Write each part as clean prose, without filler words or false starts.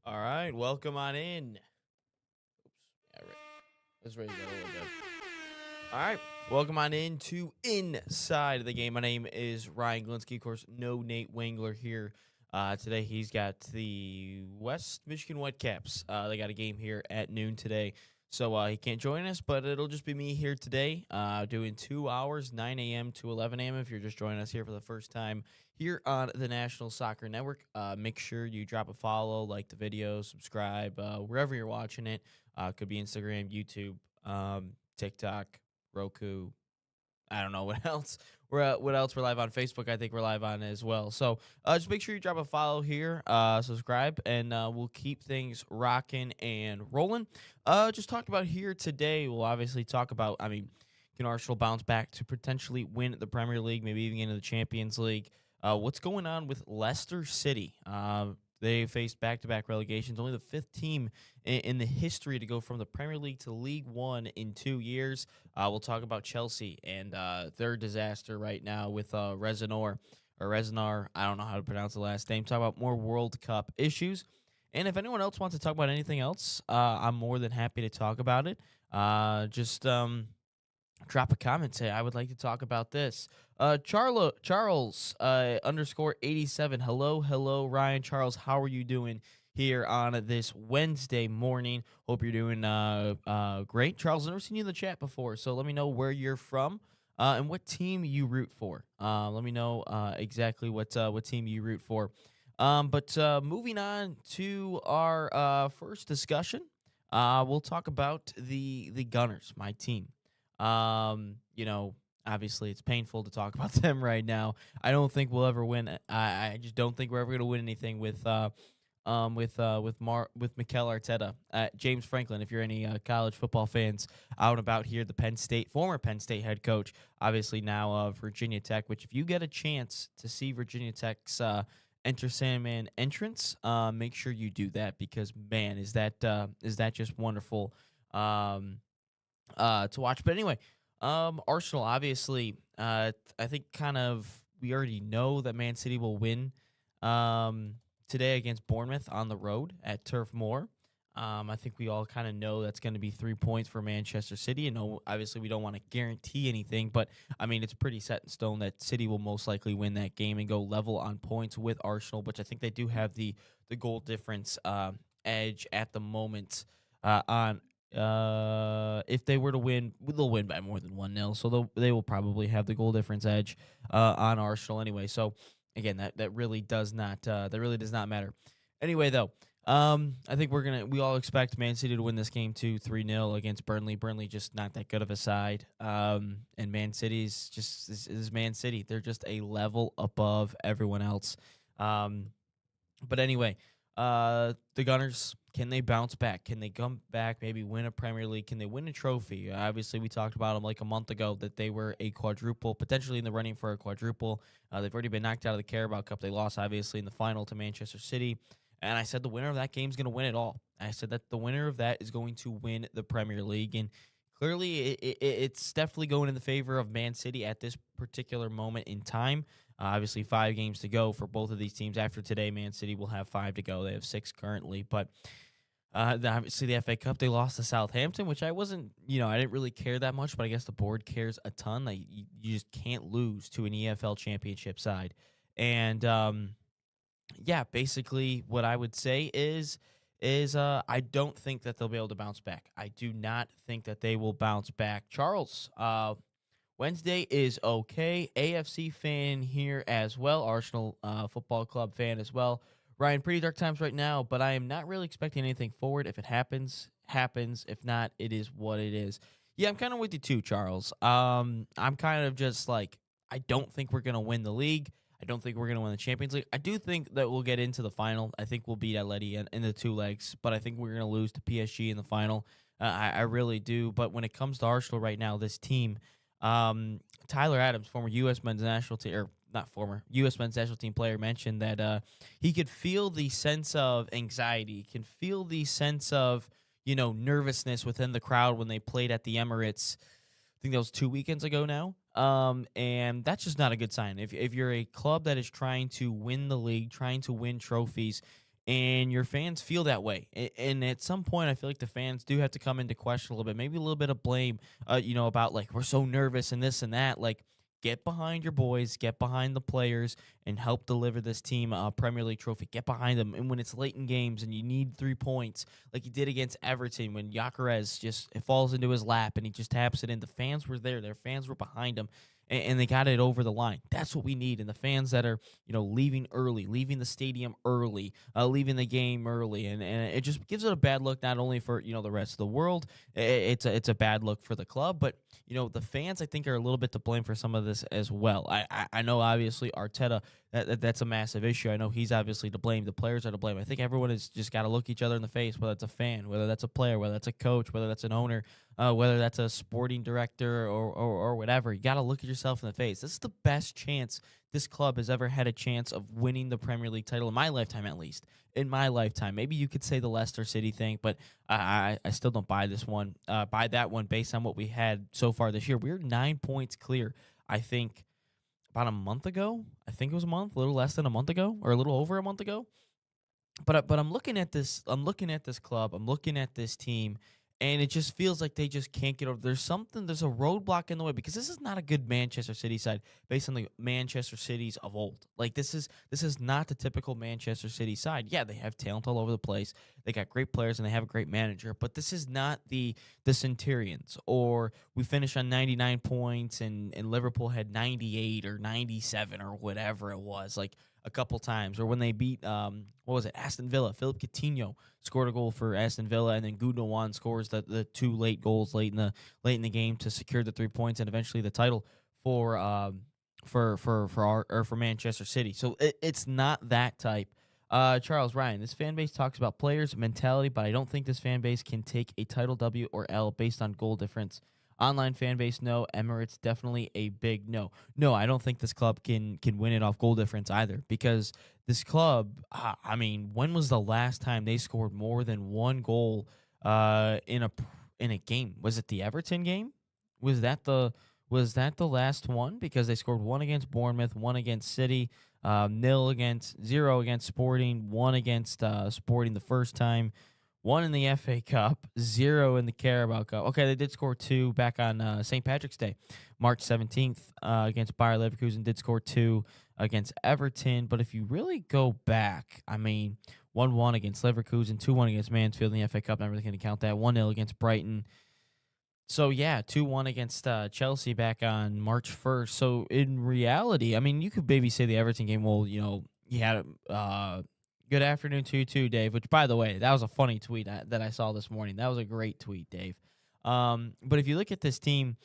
All right, welcome on in. Oops, yeah, right. Let's raise that a little bit. All right, welcome on in to Inside of the Game. My name is Ryan Glinsky. Of course, no Nate Wangler here. Today, he's got the West Michigan Whitecaps. They got a game here at noon today, so he can't join us, but it'll just be me here today, doing 2 hours, 9 a.m. to 11 a.m. If you're just joining us here for the first time here on the National Soccer Network, make sure you drop a follow, like the video, subscribe, wherever you're watching it. Could be Instagram, YouTube, TikTok, Roku. I don't know what else. What else we're live on Facebook. I think we're live on as well. So just make sure you drop a follow here, subscribe, and we'll keep things rocking and rolling. Just talk about here today. We'll obviously talk about. I mean, can Arsenal bounce back to potentially win the Premier League, maybe even get into the Champions League? What's going on with Leicester City? They faced back-to-back relegations. Only the fifth team in the history to go from the Premier League to League One in 2 years. We'll talk about Chelsea and their disaster right now with Reznor. I don't know how to pronounce the last name. Talk about more World Cup issues. And if anyone else wants to talk about anything else, I'm more than happy to talk about it. Just drop a comment. Say, I would like to talk about this. Charles underscore 87. Hello, Ryan. Charles, how are you doing here on this Wednesday morning? Hope you're doing great. Charles, I've never seen you in the chat before, so let me know where you're from and what team you root for. Let me know exactly what team you root for. But moving on to our first discussion, we'll talk about the Gunners, my team. Obviously it's painful to talk about them right now. I don't think we'll ever win. I just don't think we're ever going to win anything with Mikel Arteta. James Franklin, if you're any college football fans out and about here, the former Penn State head coach, obviously now Virginia Tech. Which, if you get a chance to see Virginia Tech's Enter Sandman entrance, make sure you do that, because man, is that just wonderful. To watch. But anyway, Arsenal, obviously, I think kind of we already know that Man City will win today against Bournemouth on the road at Turf Moor. I think we all kind of know that's going to be 3 points for Manchester City. And no, obviously, we don't want to guarantee anything, but I mean, it's pretty set in stone that City will most likely win that game and go level on points with Arsenal, which I think they do have the goal difference edge at the moment on if they were to win, they'll win by more than 1-0. So they will probably have the goal difference edge on Arsenal anyway. So again, that really does not matter. Anyway, though, I think we all expect Man City to win this game 2-3-0 against Burnley. Burnley just not that good of a side. And Man City's just is Man City. They're just a level above everyone else. But anyway, the Gunners, can they bounce back? Can they come back, maybe win a Premier League? Can they win a trophy? Obviously, we talked about them like a month ago that they were a quadruple, potentially in the running for a quadruple. They've already been knocked out of the Carabao Cup. They lost, obviously, in the final to Manchester City. And I said the winner of that game is going to win it all. I said that the winner of that is going to win the Premier League. And clearly, it's definitely going in the favor of Man City at this particular moment in time. Obviously, 5 games to go for both of these teams. After today, Man City will have 5 to go. They have 6 currently. But obviously, the FA Cup, they lost to Southampton, which I didn't really care that much, but I guess the board cares a ton. Like, you just can't lose to an EFL championship side. And, yeah, basically what I would say is I don't think that they'll be able to bounce back. I do not think that they will bounce back. Charles, Wednesday is okay. AFC fan here as well. Arsenal Football Club fan as well. Ryan, pretty dark times right now, but I am not really expecting anything forward. If it happens, happens. If not, it is what it is. Yeah, I'm kind of with you too, Charles. I'm kind of just like, I don't think we're going to win the league. I don't think we're going to win the Champions League. I do think that we'll get into the final. I think we'll beat Atleti in the 2 legs, but I think we're going to lose to PSG in the final. I really do. But when it comes to Arsenal right now, this team, Tyler Adams, former U.S. men's national team, or not former U.S. men's national team player, mentioned that he could feel the sense of anxiety, can feel the sense of nervousness within the crowd when they played at the Emirates. I think that was 2 weekends ago now. And that's just not a good sign. If you're a club that is trying to win the league, trying to win trophies, and your fans feel that way. And at some point, I feel like the fans do have to come into question a little bit, maybe a little bit of blame, about like we're so nervous and this and that. Like, get behind your boys, get behind the players, and help deliver this team a Premier League trophy. Get behind them, and when it's late in games and you need 3 points, like he did against Everton, when Gyökeres just it falls into his lap and he just taps it in. The fans were there; their fans were behind him, and they got it over the line. That's what we need. And the fans that are, leaving early, leaving the stadium early, leaving the game early, and it just gives it a bad look not only for the rest of the world. It's a bad look for the club, but the fans I think are a little bit to blame for some of this as well. I know obviously Arteta, that's a massive issue. I know he's obviously to blame. The players are to blame. I think everyone has just got to look each other in the face, whether it's a fan, whether that's a player, whether that's a coach, whether that's an owner, whether that's a sporting director or whatever. You got to look at yourself in the face. This is the best chance this club has ever had a chance of winning the Premier League title in my lifetime, at least. In my lifetime. Maybe you could say the Leicester City thing, but I still don't buy this one. Buy that one based on what we had so far this year. We're 9 points clear, I think, about a month ago. I think it was a month, a little less than a month ago, or a little over a month ago. But I'm looking at this. I'm looking at this club. I'm looking at this team, and it just feels like they just can't get over. There's something. There's a roadblock in the way because this is not a good Manchester City side based on the Manchester Cities of old. Like this is not the typical Manchester City side. Yeah, they have talent all over the place. They got great players and they have a great manager. But this is not the Centurions, or we finished on 99 points and Liverpool had 98 or 97 or whatever it was. Like a couple times, or when they beat what was it, Aston Villa. Philip Coutinho scored a goal for Aston Villa, and then Gundogan scores the two late goals late in the game to secure the 3 points and eventually the title for Manchester City. So it's not that type. Charles Ryan, this fan base talks about players mentality, but I don't think this fan base can take a title W or L based on goal difference. Online fan base, no. Emirates, definitely a big no. No, I don't think this club can win it off goal difference either, because this club, I mean, when was the last time they scored more than one goal in a game? Was it the Everton game? Was that the last one? Because they scored one against Bournemouth, one against City, zero against Sporting, one against Sporting the first time, one in the FA Cup, zero in the Carabao Cup. Okay, they did score two back on St. Patrick's Day, March 17th, against Bayer Leverkusen. Did score two against Everton. But if you really go back, I mean, 1-1 against Leverkusen, 2-1 against Mansfield in the FA Cup. Not really going to count that. 1-0 against Brighton. So, yeah, 2-1 against Chelsea back on March 1st. So, in reality, I mean, you could maybe say the Everton game, well, you had good afternoon to you too, Dave. Which, by the way, that was a funny tweet that I saw this morning. That was a great tweet, Dave. But if you look at this team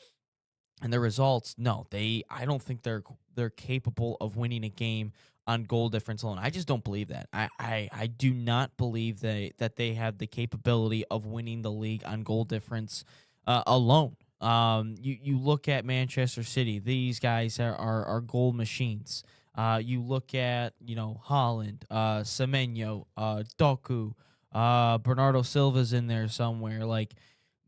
and the results, no, I don't think they're capable of winning a game on goal difference alone. I just don't believe that. I do not believe that they have the capability of winning the league on goal difference alone. You look at Manchester City; these guys are goal machines. You look at Holland, Semenyo, Doku, Bernardo Silva's in there somewhere. Like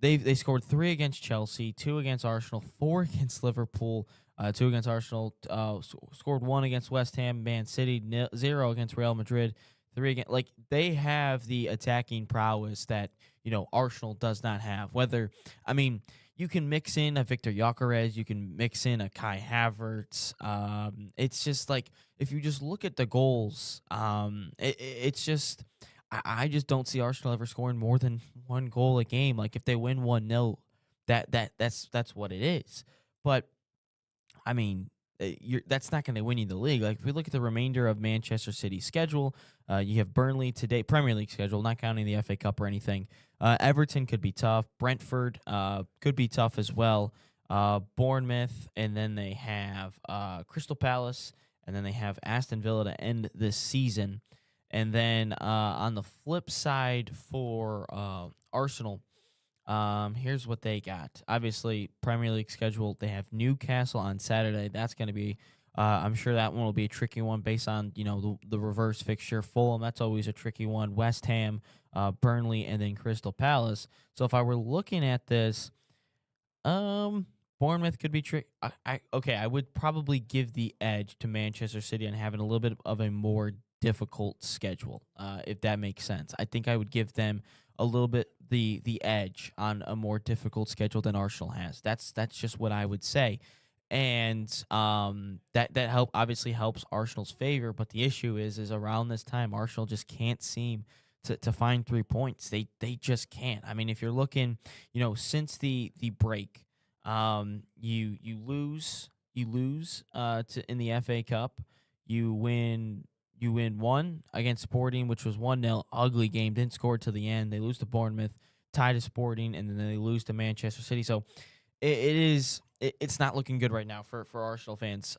they scored three against Chelsea, two against Arsenal, four against Liverpool, two against Arsenal, scored one against West Ham, Man City, zero against Real Madrid, three against. Like they have the attacking prowess that Arsenal does not have. I mean, you can mix in a Victor Gyökeres, you can mix in a Kai Havertz. It's just like if you just look at the goals, it's just I just don't see Arsenal ever scoring more than one goal a game. Like if they win 1-0, that's what it is. But I mean, that's not going to win you the league. Like if we look at the remainder of Manchester City's schedule, you have Burnley today, Premier League schedule, not counting the FA Cup or anything. Everton could be tough. Brentford could be tough as well. Bournemouth, and then they have Crystal Palace, and then they have Aston Villa to end this season. And then on the flip side for Arsenal, here's what they got. Obviously, Premier League schedule, they have Newcastle on Saturday. That's going to be, I'm sure that one will be a tricky one based on, the reverse fixture. Fulham, that's always a tricky one. West Ham, Burnley, and then Crystal Palace. So if I were looking at this, Bournemouth could be tricky. I would probably give the edge to Manchester City on having a little bit of a more difficult schedule, if that makes sense. I think I would give them a little bit the edge on a more difficult schedule than Arsenal has. That's just what I would say. And that help obviously helps Arsenal's favor, but the issue is around this time Arsenal just can't seem to find 3 points. They just can't. I mean, if you're looking, since the break, you lose to in the FA Cup. You win one against Sporting, which was 1-0, ugly game, didn't score to the end. They lose to Bournemouth, tie to Sporting, and then they lose to Manchester City. So it's not looking good right now for Arsenal fans.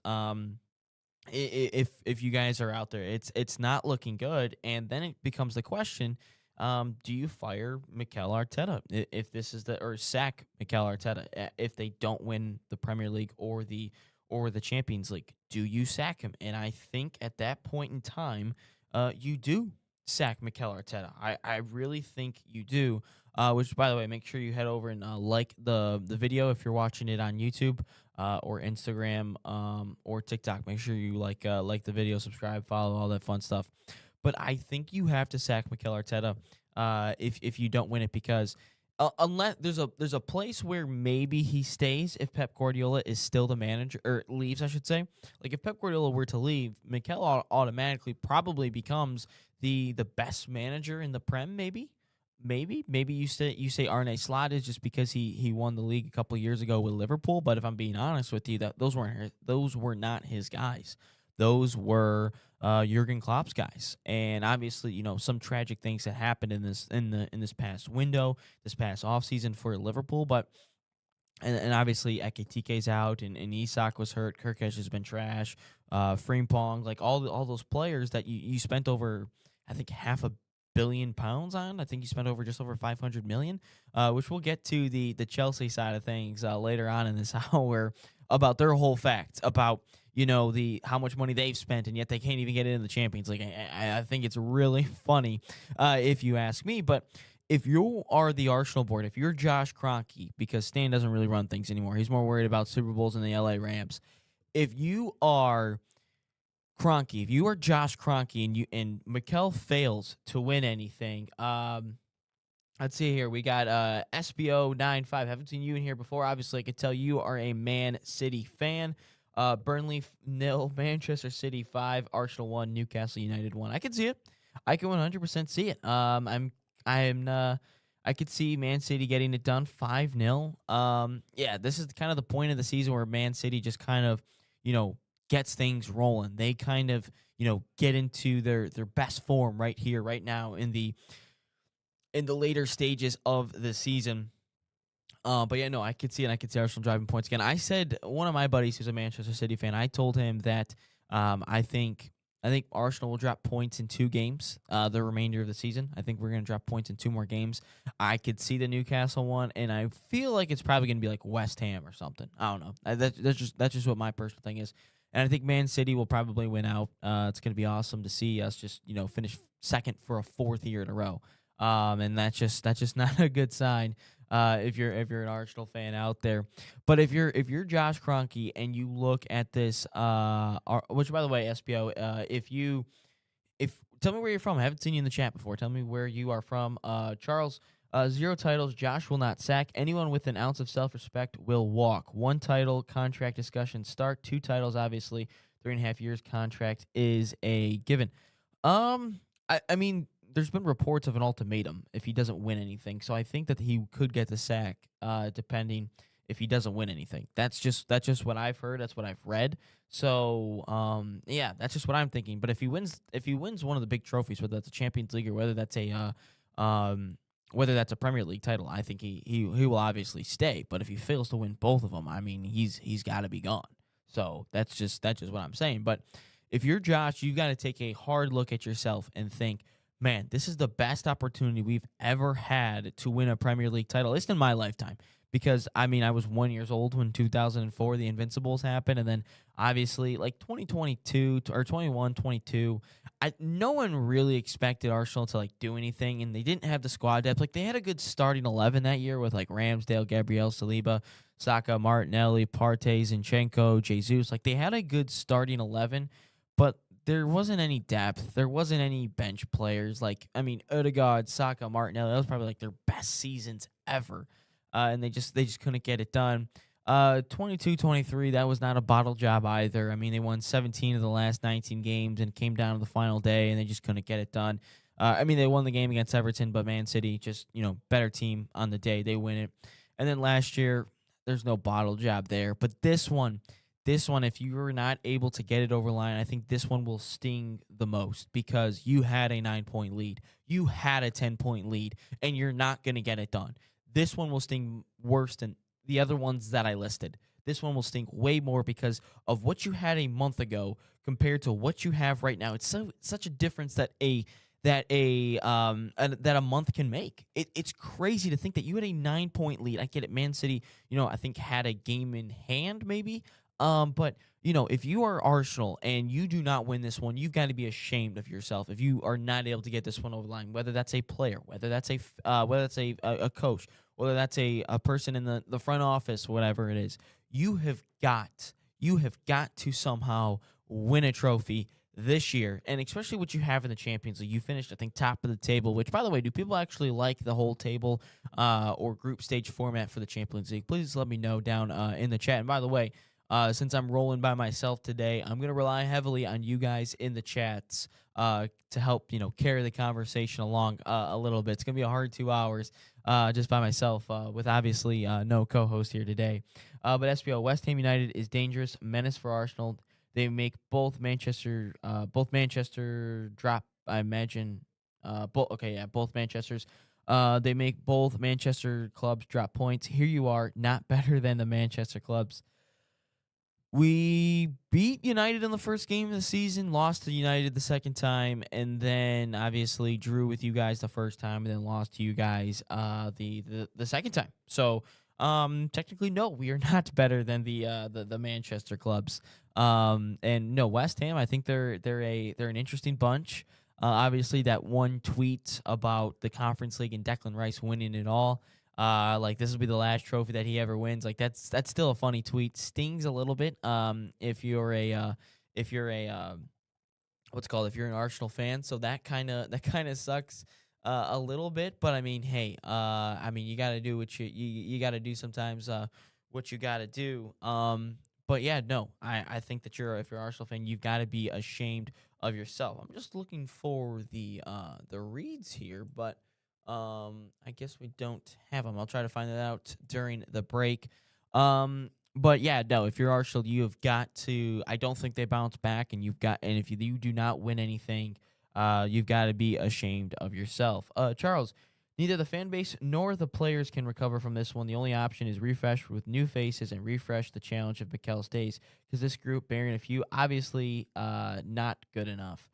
If you guys are out there, it's not looking good, and then it becomes the question: do you fire Mikel Arteta if this is or sack Mikel Arteta if they don't win the Premier League or the Champions League? Do you sack him? And I think at that point in time, you do sack Mikel Arteta. I really think you do. Which, by the way, make sure you head over and like the video if you're watching it on YouTube or Instagram or TikTok. Make sure you like the video, subscribe, follow, all that fun stuff. But I think you have to sack Mikel Arteta if you don't win it, because unless there's a place where maybe he stays if Pep Guardiola is still the manager, or leaves, I should say. Like if Pep Guardiola were to leave, Mikel automatically probably becomes the best manager in the Prem, maybe you say Arne Slot is just because he won the league a couple of years ago with Liverpool. But if I'm being honest with you, those were not his guys. Those were Jurgen Klopp's guys. And obviously, some tragic things that happened in this past window, this past offseason for Liverpool. But and obviously Ekitike's out, and Isak was hurt. Kirkesh has been trash. Frimpong, like all those players that you spent over, I think, £500 million on. I think you spent just over 500 million, which we'll get to the Chelsea side of things later on in this hour about their whole facts about the how much money they've spent, and yet they can't even get in the Champions League. I think it's really funny if you ask me. But if you are the Arsenal board, if you're Josh Kroenke, because Stan doesn't really run things anymore, he's more worried about Super Bowls and the LA Rams. If you are Kroenke, if you are Josh Kroenke and Mikel fails to win anything, let's see here. We got SBO95. Haven't seen you in here before. Obviously, I could tell you are a Man City fan. Burnley 0, Manchester City 5, Arsenal 1, Newcastle United 1. I can see it. I can 100% see it. I could see Man City getting it done 5-0. Yeah, this is kind of the point of the season where Man City just kind of, gets things rolling. They kind of, get into their best form right here, right now in the later stages of the season. But yeah, no, I could see it. I could see Arsenal driving points again. I said, one of my buddies who's a Manchester City fan, I told him that I think Arsenal will drop points in 2 games the remainder of the season. I think we're going to drop points in 2 more games. I could see the Newcastle one, and I feel like it's probably going to be like West Ham or something. I don't know. That's just what my personal thing is. And I think Man City will probably win out. It's going to be awesome to see us just finish second for a 4th year in a row. And that's just not a good sign. If you're an Arsenal fan out there. But if you're Josh Kroenke and you look at this, which, by the way, SBO, if tell me where you're from. I haven't seen you in the chat before. Tell me where you are from. Charles, 0 titles. Josh will not sack. Anyone with an ounce of self-respect will walk. 1 title, contract discussion start. 2 titles, obviously. 3.5 years contract is a given. I mean, there's been reports of an ultimatum if he doesn't win anything. So I think that he could get the sack, depending if he doesn't win anything. That's just what I've heard. That's what I've read. So yeah, that's just what I'm thinking. But if he wins one of the big trophies, whether that's a Champions League or whether that's a Premier League title, I think he will obviously stay. But if he fails to win both of them, I mean, he's got to be gone. So that's just what I'm saying. But if you're Josh, you've got to take a hard look at yourself and think, man, this is the best opportunity we've ever had to win a Premier League title, at least in my lifetime. Because, I mean, I was 1 year old when 2004, the Invincibles happened. And then, obviously, like 2022 or 21, 22, no one really expected Arsenal to, like, do anything. And they didn't have the squad depth. Like, they had a good starting 11 that year with, like, Ramsdale, Gabriel, Saliba, Saka, Martinelli, Partey, Zinchenko, Jesus. Like, they had a good starting 11. But there wasn't any depth. There wasn't any bench players. Like, I mean, Odegaard, Saka, Martinelli, that was probably like their best seasons ever. And they just couldn't get it done. 22-23, that was not a bottle job either. I mean, they won 17 of the last 19 games and came down to the final day, and they just couldn't get it done. I mean, they won the game against Everton, but Man City just, better team on the day. They win it. And then last year, there's no bottle job there. But this one, if you were not able to get it over the line, I think this one will sting the most because you had a 9-point lead. You had a 10-point lead, and you're not going to get it done. This one will sting worse than the other ones that I listed. This one will sting way more because of what you had a month ago compared to what you have right now. It's such a difference that a month can make. It's crazy to think that you had a 9-point lead. I get it. Man City, I think had a game in hand maybe. But if you are Arsenal and you do not win this one, you've got to be ashamed of yourself if you are not able to get this one over the line. Whether that's a player, whether that's a coach, whether that's a person in the front office, whatever it is, you have got to somehow win a trophy this year, and especially what you have in the Champions League. You finished, I think, top of the table, which, by the way, do people actually like the whole table or group stage format for the Champions League? Please let me know down in the chat. And by the way, since I'm rolling by myself today, I'm going to rely heavily on you guys in the chats to help, carry the conversation along a little bit. It's going to be a hard 2 hours just by myself with obviously no co-host here today. But SPO, West Ham United is dangerous, menace for Arsenal. They make both Manchester drop, I imagine. Both Manchesters. They make both Manchester clubs drop points. Here you are, not better than the Manchester clubs. We beat United in the first game of the season, lost to United the second time, and then obviously drew with you guys the first time, and then lost to you guys the second time. So technically, no, we are not better than the Manchester clubs. And no, West Ham, I think they're an interesting bunch. Obviously, that one tweet about the Conference League and Declan Rice winning it all. Like this will be the last trophy that he ever wins. Like that's still a funny tweet. Stings a little bit. If you're an Arsenal fan, so that kind of sucks a little bit. But I mean, hey, you got to do what you got to do sometimes. What you got to do. But yeah, no, I think that if you're an Arsenal fan, you've got to be ashamed of yourself. I'm just looking for the reads here, but. I guess we don't have them. I'll try to find that out during the break. But yeah, no, if you're Arsenal, you have got to. I don't think they bounce back, and if you do not win anything, you've got to be ashamed of yourself. Charles, neither the fan base nor the players can recover from this one. The only option is refresh with new faces and refresh the challenge if Mikel stays, because this group, bearing a few, obviously not good enough.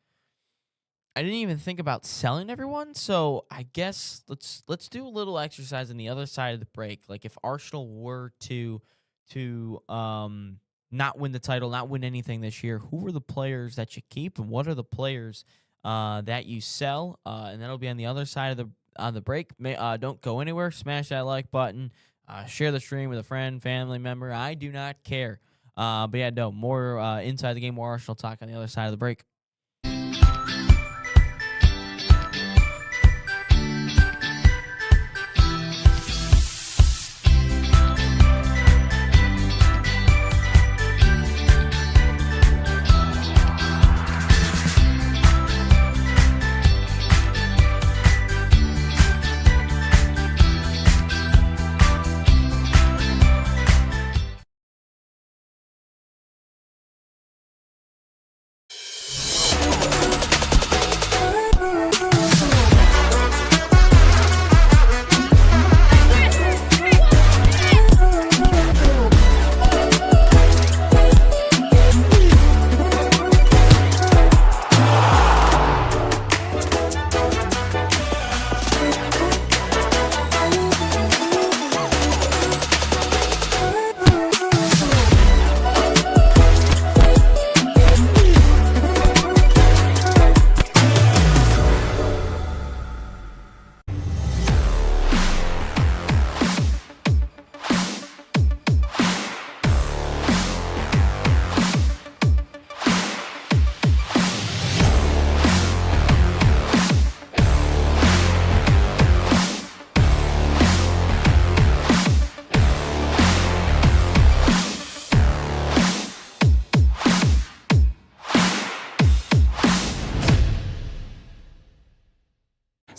I didn't even think about selling everyone, so I guess let's do a little exercise on the other side of the break. Like if Arsenal were to not win the title, not win anything this year, who are the players that you keep, and what are the players that you sell? And that'll be on the other side of the break. Don't go anywhere. Smash that like button. Share the stream with a friend, family member. I do not care. But yeah, no more inside the game, more Arsenal talk on the other side of the break.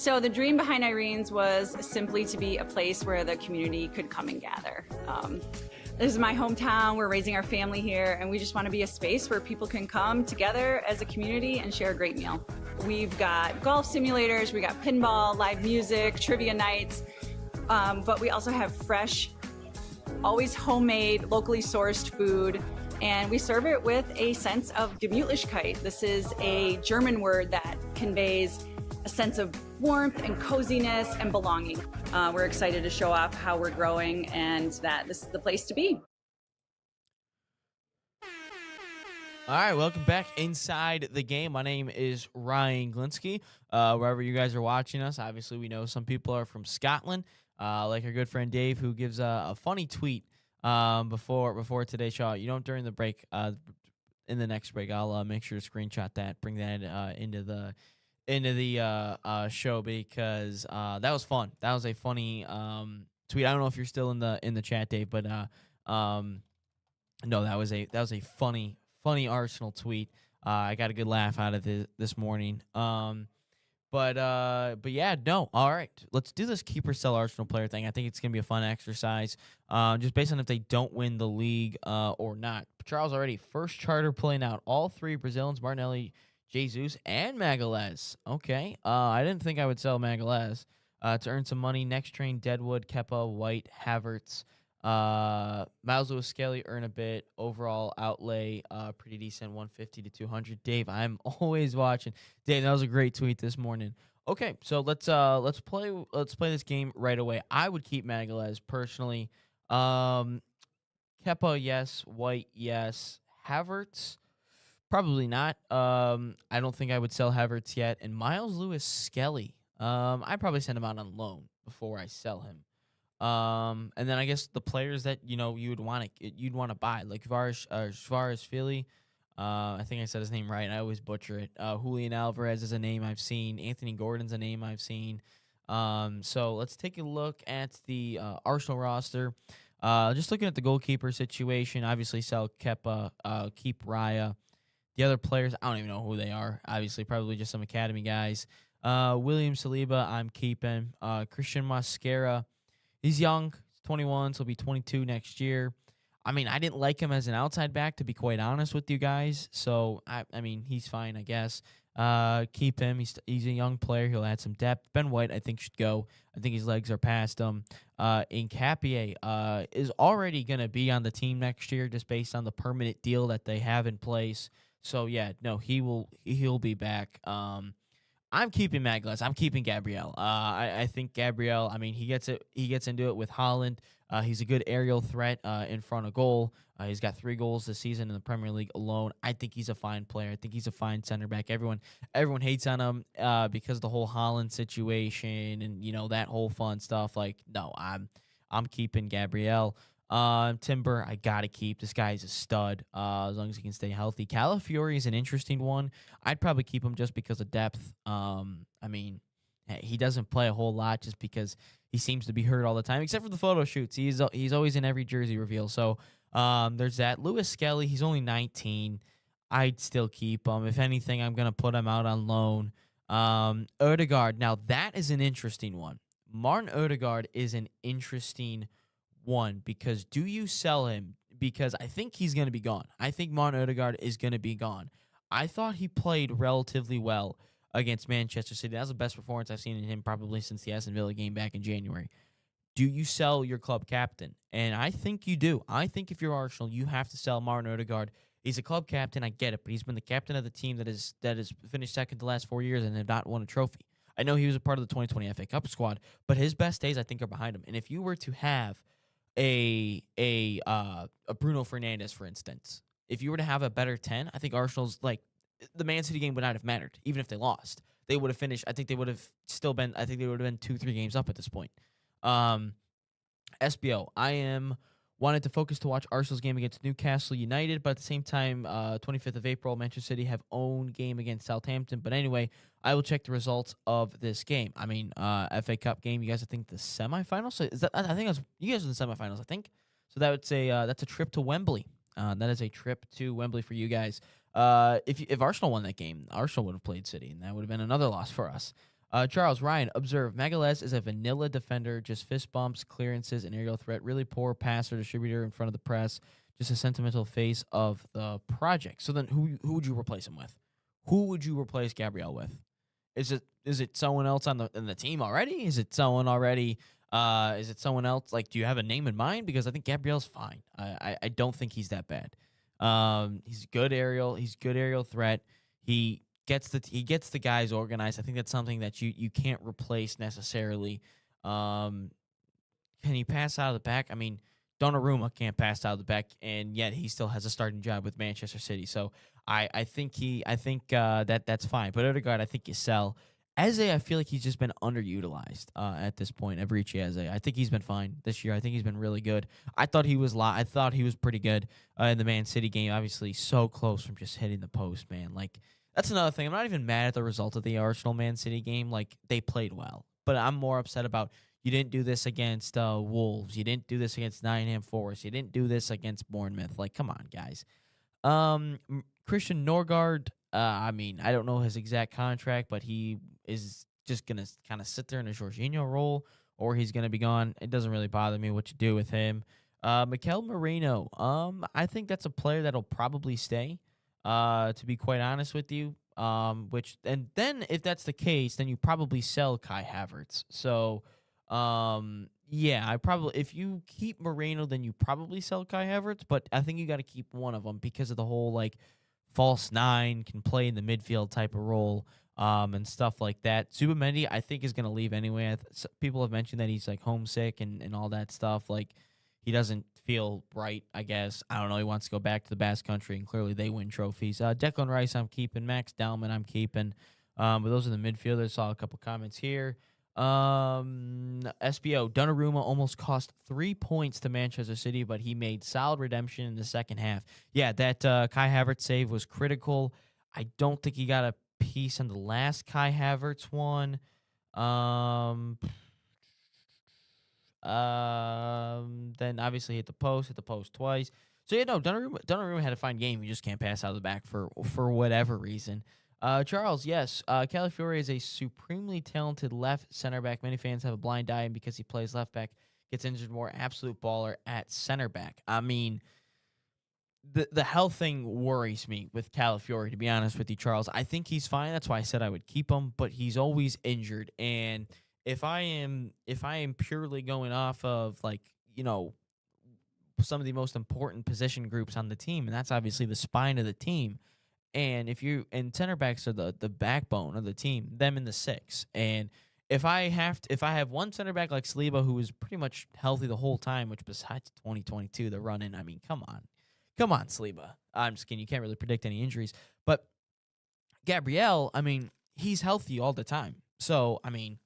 So the dream behind Irene's was simply to be a place where the community could come and gather. This is my hometown. We're raising our family here, and we just want to be a space where people can come together as a community and share a great meal. We've got golf simulators, we got pinball, live music, trivia nights, but we also have fresh, always homemade, locally sourced food, and we serve it with a sense of Gemütlichkeit. This is a German word that conveys a sense of warmth and coziness and belonging. We're excited to show off how we're growing and that this is the place to be. All right, welcome back inside the game. My name is Ryan Glinsky. Wherever you guys are watching us, obviously we know some people are from Scotland, like our good friend Dave, who gives a funny tweet before today's show. During the break, in the next break, I'll make sure to screenshot that, bring that into the show, because that was fun. That was a funny tweet. I don't know if you're still in the chat, Dave, but no, that was a funny Arsenal tweet. I got a good laugh out of this morning. But yeah, no. All right, let's do this keeper sell Arsenal player thing. I think it's gonna be a fun exercise, just based on if they don't win the league or not. Charles already first charter playing out all three Brazilians: Martinelli, Jesus, and Magalhaes. Okay, I didn't think I would sell Magalhaes to earn some money. Next train: Deadwood, Kepa, White, Havertz. Miles Lewis Skelly earn a bit. Overall outlay pretty decent, 150 to 200. Dave, I'm always watching. Dave, that was a great tweet this morning. Okay, so let's play this game right away. I would keep Magalhaes personally. Kepa, yes. White, yes. Havertz, probably not. I don't think I would sell Havertz yet. And Miles Lewis Skelly, I'd probably send him out on loan before I sell him. And then I guess the players that you'd want to buy, like Kvaratskhelia. I think I said his name right. I always butcher it. Julian Alvarez is a name I've seen. Anthony Gordon's a name I've seen. So let's take a look at the Arsenal roster. Just looking at the goalkeeper situation. Obviously, sell Kepa, keep Raya. The other players, I don't even know who they are. Obviously, probably just some academy guys. William Saliba, I'm keeping. Christian Mosquera, he's young. He's 21, so he'll be 22 next year. I mean, I didn't like him as an outside back, to be quite honest with you guys. So, I mean, he's fine, I guess. Keep him. He's a young player. He'll add some depth. Ben White, I think, should go. I think his legs are past him. Nketiah is already going to be on the team next year just based on the permanent deal that they have in place. So, yeah, no, he'll be back. I'm keeping Magalhaes. I'm keeping Gabriel. I think Gabriel, I mean, he gets into it with Haaland. He's a good aerial threat in front of goal. He's got 3 goals this season in the Premier League alone. I think he's a fine player. I think he's a fine center back. Everyone hates on him because of the whole Haaland situation and that whole fun stuff. Like, no, I'm keeping Gabriel. Timber, I gotta keep. This guy is a stud. As long as he can stay healthy. Calafiori is an interesting one. I'd probably keep him just because of depth. I mean, he doesn't play a whole lot just because he seems to be hurt all the time, except for the photo shoots. He's always in every jersey reveal. So there's that. Lewis Skelly, he's only 19. I'd still keep him. If anything, I'm gonna put him out on loan. Odegaard, now that is an interesting one. Martin Odegaard is an interesting one, because do you sell him? Because I think he's going to be gone. I think Martin Odegaard is going to be gone. I thought he played relatively well against Manchester City. That was the best performance I've seen in him probably since the Aston Villa game back in January. Do you sell your club captain? And I think you do. I think if you're Arsenal, you have to sell Martin Odegaard. He's a club captain. I get it, but he's been the captain of the team that has finished second the last 4 years and have not won a trophy. I know he was a part of the 2020 FA Cup squad, but his best days, I think, are behind him. And if you were to have a Bruno Fernandes, for instance, if you were to have a better 10, I think Arsenal's, like, the Man City game would not have mattered, even if they lost. They would have finished. I think they would have still been. I think they would have been 2-3 games up at this point. SBO, I wanted to focus to watch Arsenal's game against Newcastle United, but at the same time, 25th of April, Manchester City have own game against Southampton. But anyway, I will check the results of this game. I mean, FA Cup game. You guys, I think the semifinals. So is that? I think you guys are in the semifinals. I think so. That's a trip to Wembley. That is a trip to Wembley for you guys. If Arsenal won that game, Arsenal would have played City, and that would have been another loss for us. Charles Ryan, observe Magalhaes is a vanilla defender, just fist bumps, clearances, and aerial threat. Really poor passer distributor in front of the press. Just a sentimental face of the project. So then, who would you replace him with? Who would you replace Gabrielle with? Is it someone else on the team already? Is it someone already? Is it someone else? Like, do you have a name in mind? Because I think Gabrielle's fine. I don't think he's that bad. He's good aerial. He's good aerial threat. He gets the guys organized. I think that's something that you can't replace necessarily. Um, can he pass out of the back? I mean, Donnarumma can't pass out of the back, and yet he still has a starting job with Manchester City. So I think that's fine. But Odegaard, I think you sell. Eze, I feel like he's just been underutilized at this point. Eberechi Eze, I think he's been fine this year. I think he's been really good. I thought he was pretty good in the Man City game. Obviously, so close from just hitting the post, man. Like that's another thing. I'm not even mad at the result of the Arsenal Man City game. Like they played well, but I'm more upset about you didn't do this against Wolves. You didn't do this against Nottingham Forest. You didn't do this against Bournemouth. Like, come on, guys. Christian Norgard. I mean, I don't know his exact contract, but he is just gonna kind of sit there in a Jorginho role, or he's gonna be gone. It doesn't really bother me what you do with him. Mikel Moreno. I think that's a player that'll probably stay. To be quite honest with you. Which and then if that's the case, then you probably sell Kai Havertz. So, yeah, I probably if you keep Moreno, then you probably sell Kai Havertz. But I think you got to keep one of them because of the whole like false nine can play in the midfield type of role. And stuff like that. Subamendi, I think, is going to leave anyway. People have mentioned that he's like homesick and all that stuff. Like he doesn't feel right, I guess. I don't know. He wants to go back to the Basque Country, and clearly they win trophies. Declan Rice, I'm keeping. Max Dowman, I'm keeping. But those are the midfielders. Saw a couple comments here. SBO, Donnarumma almost cost 3 points to Manchester City, but he made solid redemption in the second half. Yeah, that Kai Havertz save was critical. I don't think he got a piece on the last Kai Havertz one. Then obviously hit the post twice. So yeah, no, Donnarumma had a fine game. You just can't pass out of the back for whatever reason. Charles, yes, Calafiore is a supremely talented left center back. Many fans have a blind eye, and because he plays left back, gets injured more. Absolute baller at center back. I mean, the health thing worries me with Calafiore, to be honest with you, Charles. I think he's fine. That's why I said I would keep him, but he's always injured. And if I am purely going off of like, some of the most important position groups on the team, and that's obviously the spine of the team. And center backs are the backbone of the team, them in the six. And if I have one center back like Saliba, who was pretty much healthy the whole time, which besides 2022, the run in, I mean, come on, Saliba. I'm just kidding. You can't really predict any injuries. But Gabriel, I mean, he's healthy all the time. So, I mean,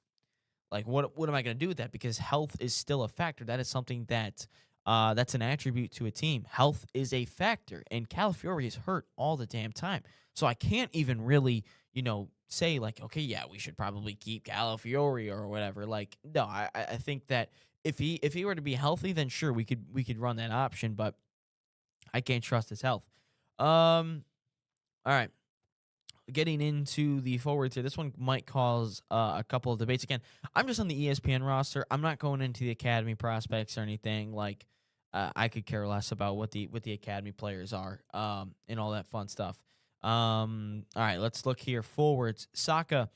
like, what am I going to do with that? Because health is still a factor. That is something that that's an attribute to a team. Health is a factor, and Calafiore is hurt all the damn time. So I can't even really, say like, okay, yeah, we should probably keep Calafiore or whatever. Like, no, I think that if he were to be healthy, then sure we could run that option, but I can't trust his health. All right. Getting into the forwards here, this one might cause a couple of debates. Again, I'm just on the ESPN roster. I'm not going into the academy prospects or anything. Like, I could care less about what the academy players are and all that fun stuff. All right, let's look here. Forwards, Saka,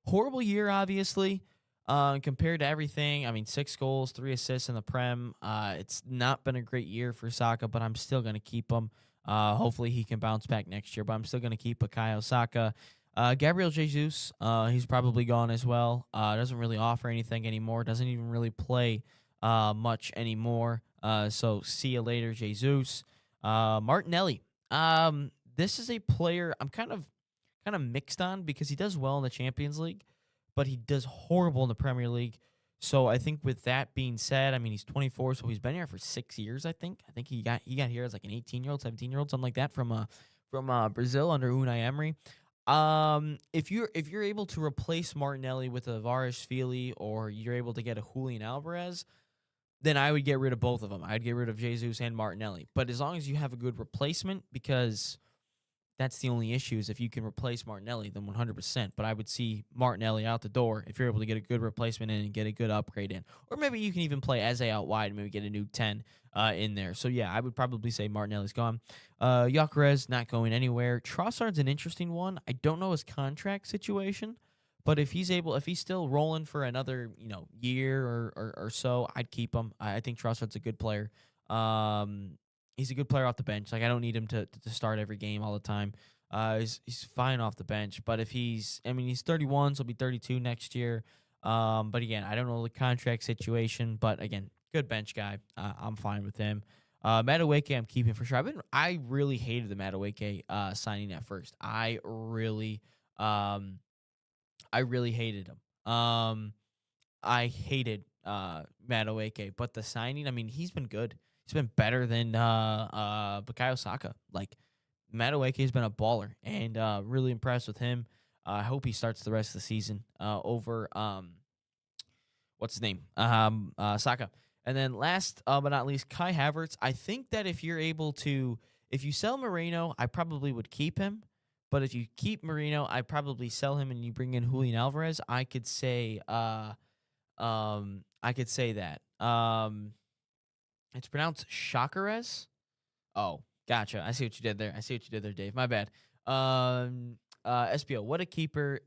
horrible year, obviously. Compared to everything, I mean, 6 goals, 3 assists in the Prem. It's not been a great year for Saka, but I'm still going to keep him. Hopefully he can bounce back next year, but I'm still going to keep Bukayo Saka. Gabriel Jesus, he's probably gone as well. Doesn't really offer anything anymore. Doesn't even really play much anymore. So see you later, Jesus. Martinelli. This is a player I'm kind of mixed on because he does well in the Champions League, but he does horrible in the Premier League. So I think with that being said, I mean, he's 24, so he's been here for 6 years, I think. I think he got here as like an 18-year-old, 17-year-old, something like that from Brazil under Unai Emery. If you're able to replace Martinelli with a Varasfili, or you're able to get a Julian Alvarez, then I would get rid of both of them. I'd get rid of Jesus and Martinelli. But as long as you have a good replacement, because that's the only issue is if you can replace Martinelli, then 100%. But I would see Martinelli out the door if you're able to get a good replacement in and get a good upgrade in. Or maybe you can even play Eze out wide and maybe get a new 10 in there. So, yeah, I would probably say Martinelli's gone. Gyökeres not going anywhere. Trossard's an interesting one. I don't know his contract situation. But if he's still rolling for another, year or so, I'd keep him. I think Trossard's a good player. He's a good player off the bench. Like, I don't need him to start every game all the time. He's fine off the bench. But if he's 31, so he'll be 32 next year. But again, I don't know the contract situation. But again, good bench guy. I'm fine with him. Madueke, I'm keeping for sure. I really hated the Madueke signing at first. I really hated him. I hated Madueke, but the signing, he's been good. He's been better than Bukayo Saka. Like, Madueke has been a baller, and really impressed with him. I hope he starts the rest of the season over what's his name? Saka. And then last but not least, Kai Havertz. I think that if you sell Moreno, I probably would keep him. But if you keep Moreno, I'd probably sell him and you bring in Julian Alvarez. I could say that. It's pronounced Chakerez. Oh, gotcha. I see what you did there. Dave. My bad. SPO, what a keeper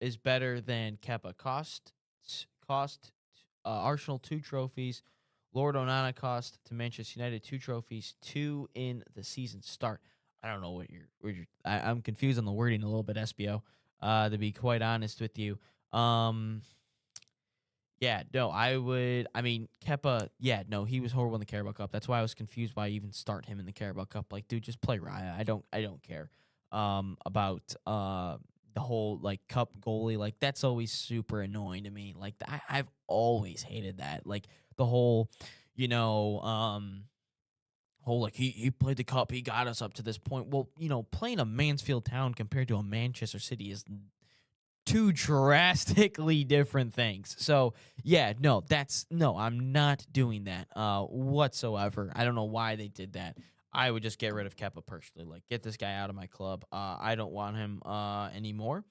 is better than Kepa. Cost Arsenal 2 trophies. Lord Onana cost to Manchester United 2 trophies, 2 in the season start. I don't know what I'm confused on the wording a little bit, SBO, to be quite honest with you. Yeah, no, Kepa, he was horrible in the Carabao Cup. That's why I was confused why I even start him in the Carabao Cup. Like, dude, just play Raya. I don't care about the whole, like, cup goalie. Like, that's always super annoying to me. Like, I've always hated that. Like, the whole, like, he played the cup, he got us up to this point. Well, playing a Mansfield Town compared to a Manchester City is two drastically different things. So, yeah, I'm not doing that whatsoever. I don't know why they did that. I would just get rid of Kepa personally. Like, get this guy out of my club. I don't want him anymore.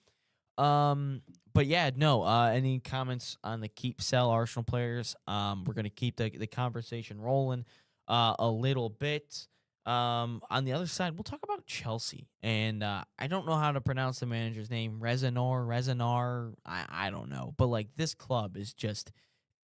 But yeah, no. Any comments on the sell Arsenal players? We're gonna keep the conversation rolling a little bit. On the other side, we'll talk about Chelsea, and I don't know how to pronounce the manager's name. Rezanar. I don't know, but like, this club is just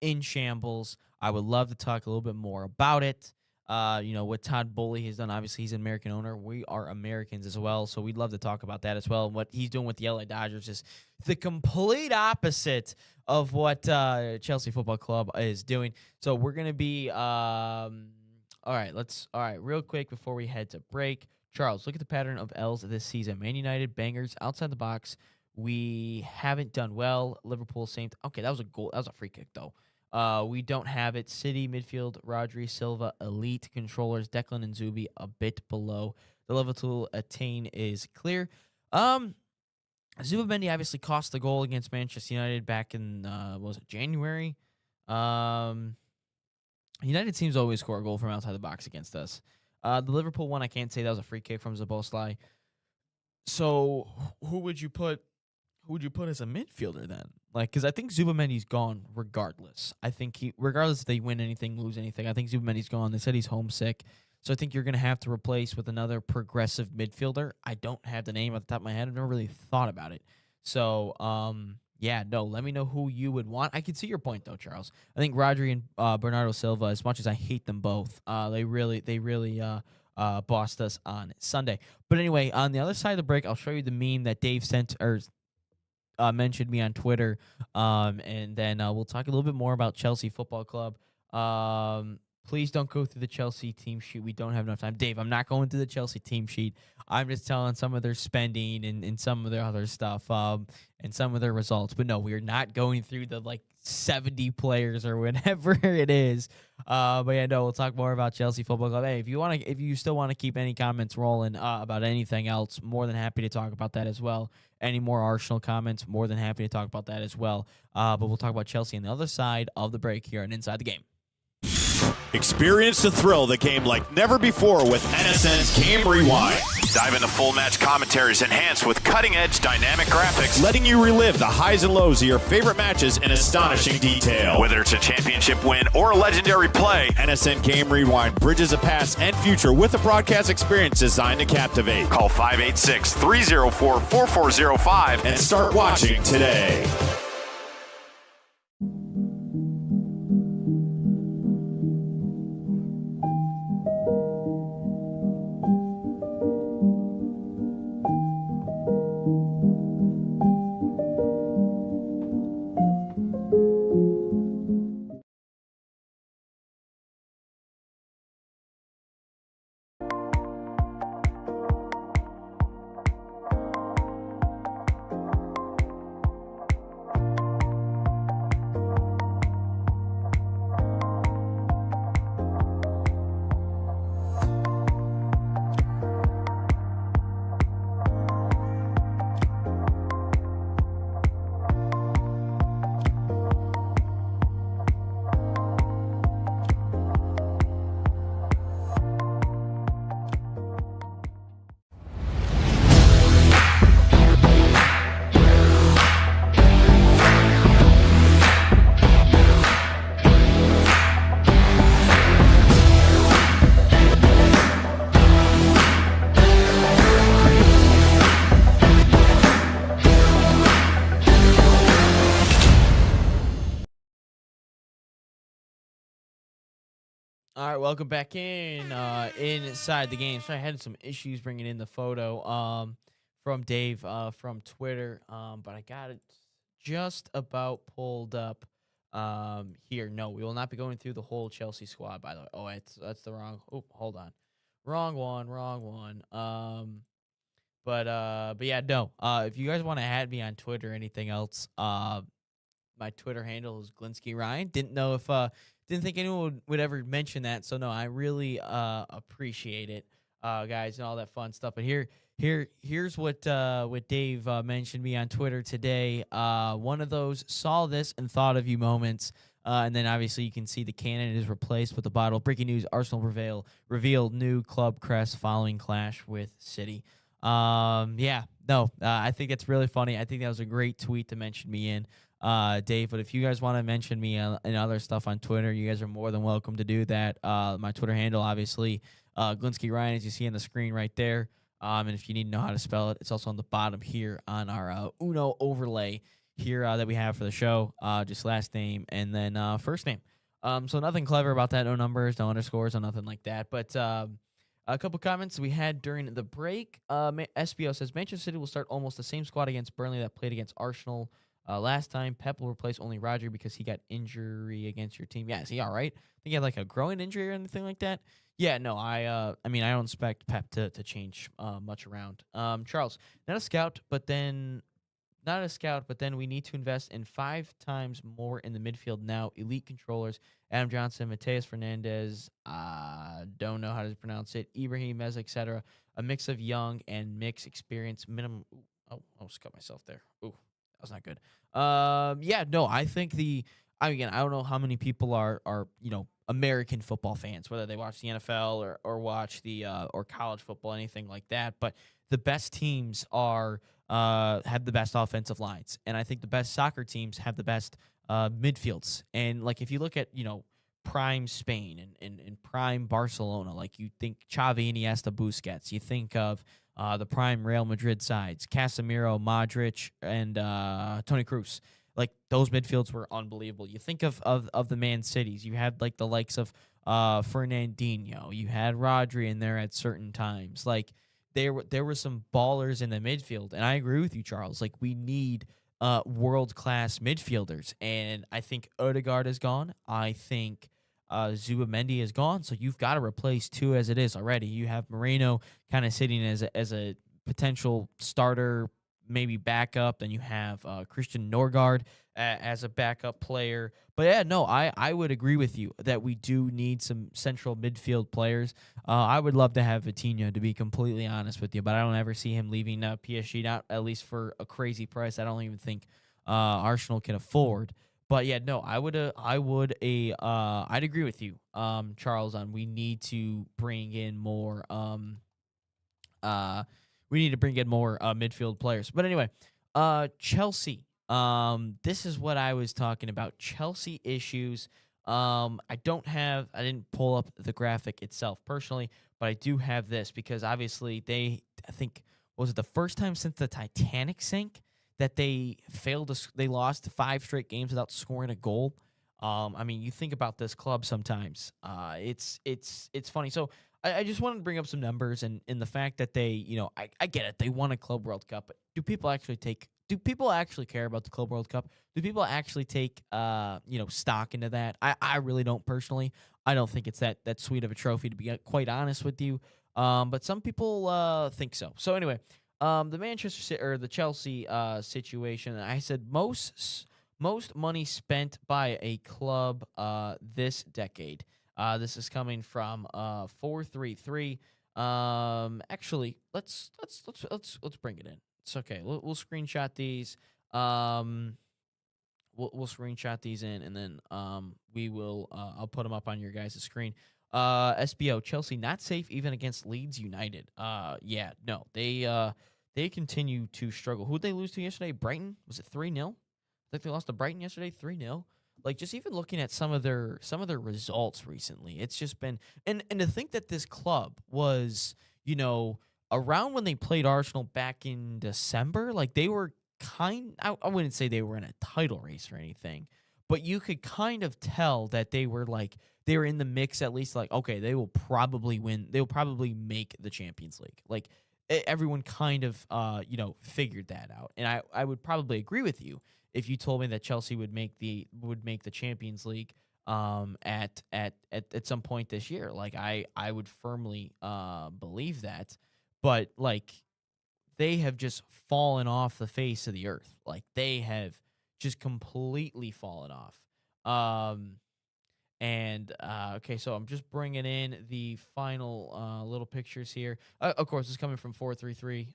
in shambles. I would love to talk a little bit more about it. What Todd Bowley has done. Obviously, he's an American owner. We are Americans as well, so we'd love to talk about that as well. And what he's doing with the LA Dodgers is the complete opposite of what Chelsea Football Club is doing. So we're going to be all right, real quick before we head to break. Charles, look at the pattern of L's this season. Man United, bangers, outside the box. We haven't done well. Liverpool, same. Okay, that was a goal. That was a free kick, though. We don't have it. City, midfield, Rodri, Silva, elite. Controllers, Declan and Zubi, a bit below. The level to attain is clear. Zubimendi obviously cost the goal against Manchester United back in, January? United teams always score a goal from outside the box against us. The Liverpool one, I can't say that was a free kick from Szoboszlai. So who would you put as a midfielder then? Like, because I think Zubimendi's gone regardless. I think regardless if they win anything, lose anything, I think Zubimendi's gone. They said he's homesick. So I think you're going to have to replace with another progressive midfielder. I don't have the name at the top of my head. I've never really thought about it. So, let me know who you would want. I can see your point, though, Charles. I think Rodri and Bernardo Silva, as much as I hate them both, they really bossed us on Sunday. But anyway, on the other side of the break, I'll show you the meme that Dave sent or mentioned me on Twitter, and then we'll talk a little bit more about Chelsea Football Club. Please don't go through the Chelsea team sheet. We don't have enough time. Dave, I'm not going through the Chelsea team sheet. I'm just telling some of their spending and some of their other stuff and some of their results. But no, we're not going through the 70 players or whatever it is. We'll talk more about Chelsea Football Club. Hey, if you still want to keep any comments rolling about anything else, more than happy to talk about that as well. Any more Arsenal comments, more than happy to talk about that as well. But we'll talk about Chelsea on the other side of the break here on Inside the Game. Experience the thrill of the game like never before with NSN's Game Rewind. Dive into full match commentaries enhanced with cutting-edge dynamic graphics, letting you relive the highs and lows of your favorite matches in astonishing detail. Whether it's a championship win or a legendary play, NSN Game Rewind bridges the past and future with a broadcast experience designed to captivate. Call 586-304-4405 and start watching today. All right, welcome back in inside the game. So I had some issues bringing in the photo from Dave from Twitter, but I got it just about pulled up here. No, we will not be going through the whole Chelsea squad, by the way. Oh, that's the wrong. Oh, hold on, wrong one. But yeah, no. If you guys want to add me on Twitter or anything else, my Twitter handle is Glinsky Ryan. Didn't think anyone would ever mention that, so no, I really appreciate it, guys, and all that fun stuff. But here's what Dave mentioned me on Twitter today. One of those saw this and thought of you moments, and then obviously you can see the cannon is replaced with the bottle. Breaking news: Arsenal revealed new club crest following clash with City. I think it's really funny. I think that was a great tweet to mention me in. Dave, but if you guys want to mention me and other stuff on Twitter, you guys are more than welcome to do that. My Twitter handle, obviously, Glinsky Ryan, as you see on the screen right there. And if you need to know how to spell it, it's also on the bottom here on our Uno overlay here that we have for the show. Just last name and then first name. So nothing clever about that. No numbers, no underscores, no nothing like that. But a couple comments we had during the break. SBO says Manchester City will start almost the same squad against Burnley that played against Arsenal last time. Pep will replace only Rodri because he got injury against your team. Yeah, is he all right? I think he had like a groin injury or anything like that. Yeah, no, I don't expect Pep to change much around. Charles, not a scout, but then we need to invest in 5 times more in the midfield now. Elite controllers, Adam Johnson, Mateus Fernandez, don't know how to pronounce it, Ibrahim Meza, etc. A mix of young and mixed experience. Minimum. Oh, I almost cut myself there. Ooh. That was not good. I think I don't know how many people are American football fans, whether they watch the NFL or watch the or college football, anything like that. But the best teams have the best offensive lines, and I think the best soccer teams have the best midfields. And like if you look at prime Spain and prime Barcelona, like you think Xavi, Iniesta, Busquets, you think of the prime Real Madrid sides, Casemiro, Modric, and Toni Kroos. Like those midfields were unbelievable. You think of the Man Cities. You had like the likes of Fernandinho. You had Rodri in there at certain times. Like there were some ballers in the midfield, and I agree with you, Charles. Like we need world class midfielders, and I think Odegaard is gone. I think Zubamendi is gone, so you've got to replace 2 as it is already. You have Moreno kind of sitting as a potential starter, maybe backup. Then you have Christian Norgard as a backup player. But yeah, no, I would agree with you that we do need some central midfield players. I would love to have Vitinha, to be completely honest with you, but I don't ever see him leaving PSG, not at least for a crazy price. I don't even think Arsenal can afford. But yeah, no, I'd agree with you, Charles, on we need to bring in more, uh, midfield players. But anyway, Chelsea. This is what I was talking about. Chelsea issues. I didn't pull up the graphic itself personally, but I do have this because obviously I think, was it the first time since the Titanic sank that they lost 5 straight games without scoring a goal. I mean, you think about this club sometimes. It's funny. So I just wanted to bring up some numbers and the fact that I get it. They won a Club World Cup, but do people actually care about the Club World Cup? Do people actually take stock into that? I really don't personally. I don't think it's that sweet of a trophy, to be quite honest with you. But some people think so. So anyway, the Chelsea situation. I said most money spent by a club this decade. This is coming from 433. Actually, let's bring it in. It's okay. We'll screenshot these. We'll screenshot these in, and then we will. I'll put them up on your guys' screen. SBO Chelsea not safe even against Leeds United. Yeah, no, they continue to struggle. Who'd they lose to yesterday? Brighton? Was it 3-0? I think they lost to Brighton yesterday, 3-0. Like, just even looking at some of their results recently, it's just been and to think that this club was, around when they played Arsenal back in December, like they were I wouldn't say they were in a title race or anything, but you could kind of tell that they were in the mix, at least, like, okay, they will probably win. They'll probably make the Champions League. Like, everyone kind of figured that out. And I would probably agree with you if you told me that Chelsea would make the Champions League at some point this year. Like, I would firmly believe that. But like, they have just fallen off the face of the earth. Like, they have just completely fallen off. Okay, so I'm just bringing in the final little pictures here. Of course, it's coming from 433.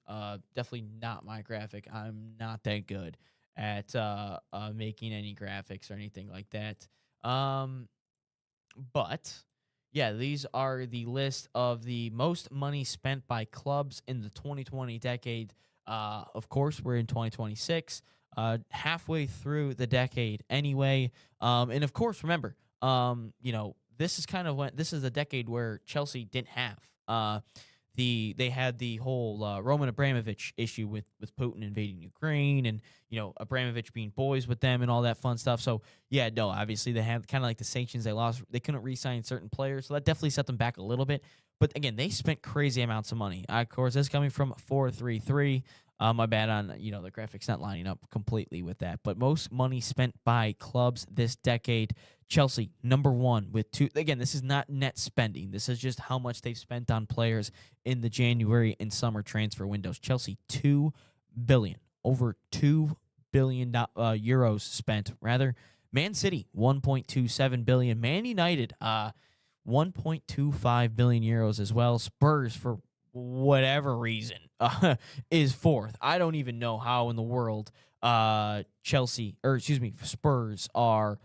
Definitely not my graphic. I'm not that good at making any graphics or anything like that. But yeah, these are the list of the most money spent by clubs in the 2020 decade. Of course, we're in 2026, halfway through the decade anyway. And of course, remember, this is the decade where Chelsea didn't have they had the whole Roman Abramovich issue with Putin invading Ukraine, and Abramovich being boys with them and all that fun stuff. So yeah, no, obviously they had kind of like the sanctions. They lost. They couldn't re-sign certain players, so that definitely set them back a little bit. But again, they spent crazy amounts of money. Of course, this is coming from 433. My bad on the graphics not lining up completely with that. But most money spent by clubs this decade. Chelsea, number one with two. Again, this is not net spending. This is just how much they've spent on players in the January and summer transfer windows. Chelsea, $2 billion, over $2 billion euros spent. Rather, Man City, 1.27 billion. Man United, 1.25 billion euros as well. Spurs, for whatever reason, is fourth. I don't even know how in the world Spurs are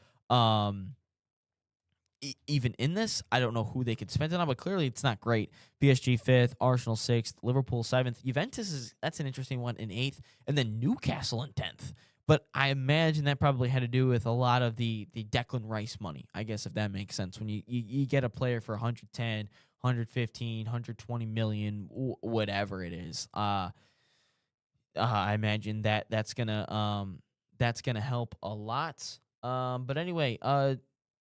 even in this. I don't know who they could spend it on, but clearly it's not great. PSG fifth, Arsenal sixth, Liverpool seventh, Juventus that's an interesting one in eighth, and then Newcastle in 10th. But I imagine that probably had to do with a lot of the Declan Rice money, I guess, if that makes sense. When you get a player for 110, 115, 120 million, whatever it is, I imagine that's gonna help a lot. But anyway,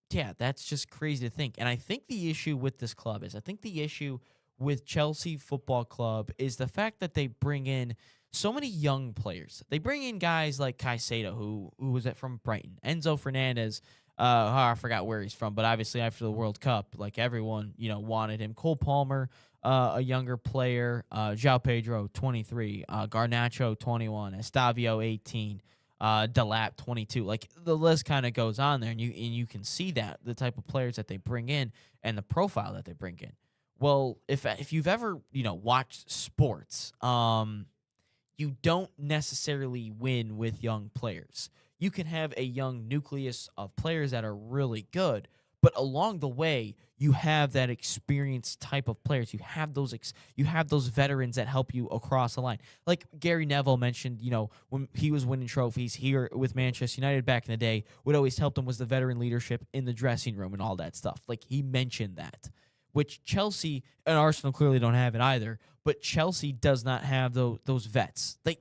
yeah, that's just crazy to think. And I think the issue with this club is, I think the issue with Chelsea Football Club is the fact that they bring in so many young players. They bring in guys like Caicedo, who was from Brighton, Enzo Fernandez. I forgot where he's from, but obviously after the World Cup, like, everyone wanted him. Cole Palmer, a younger player. João Pedro, 23. Garnacho, 21. Estavio, 18. Delap, 22. Like, the list kind of goes on there, and you can see that the type of players that they bring in and the profile that they bring in. Well, if you've ever watched sports, you don't necessarily win with young players. You can have a young nucleus of players that are really good, but along the way, you have that experienced type of players. You have those veterans that help you across the line. Like Gary Neville mentioned, when he was winning trophies here with Manchester United back in the day, what always helped him was the veteran leadership in the dressing room and all that stuff. Like he mentioned that, which Chelsea and Arsenal clearly don't have it either. But Chelsea does not have those vets. They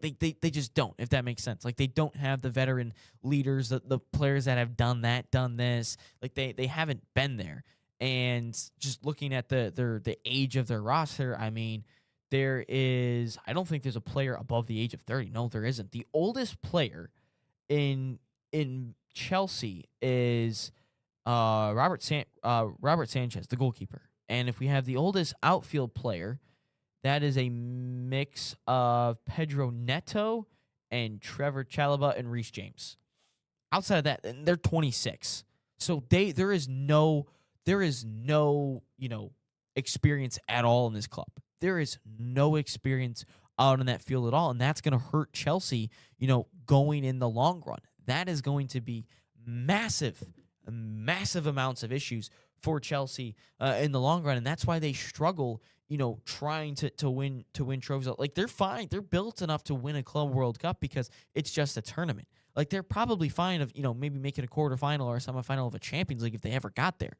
just don't, if that makes sense. Like they don't have the veteran leaders, the players that have done that, done this. Like they haven't been there. And just looking at the age of their roster, I mean, I don't think there's a player above the age of 30. No, there isn't. The oldest player in Chelsea is Robert Sanchez, the goalkeeper. And if we have the oldest outfield player, that is a mix of Pedro Neto and Trevor Chalobah and Reece James. Outside of that, they're 26. So there is no experience at all in this club. There is no experience out in that field at all, and that's going to hurt Chelsea, going in the long run. That is going to be massive amounts of issues for Chelsea in the long run, and that's why they struggle, trying to win trophies. Like they're fine, they're built enough to win a Club World Cup because it's just a tournament. Like they're probably fine of maybe making a quarterfinal or a semifinal of a Champions League if they ever got there.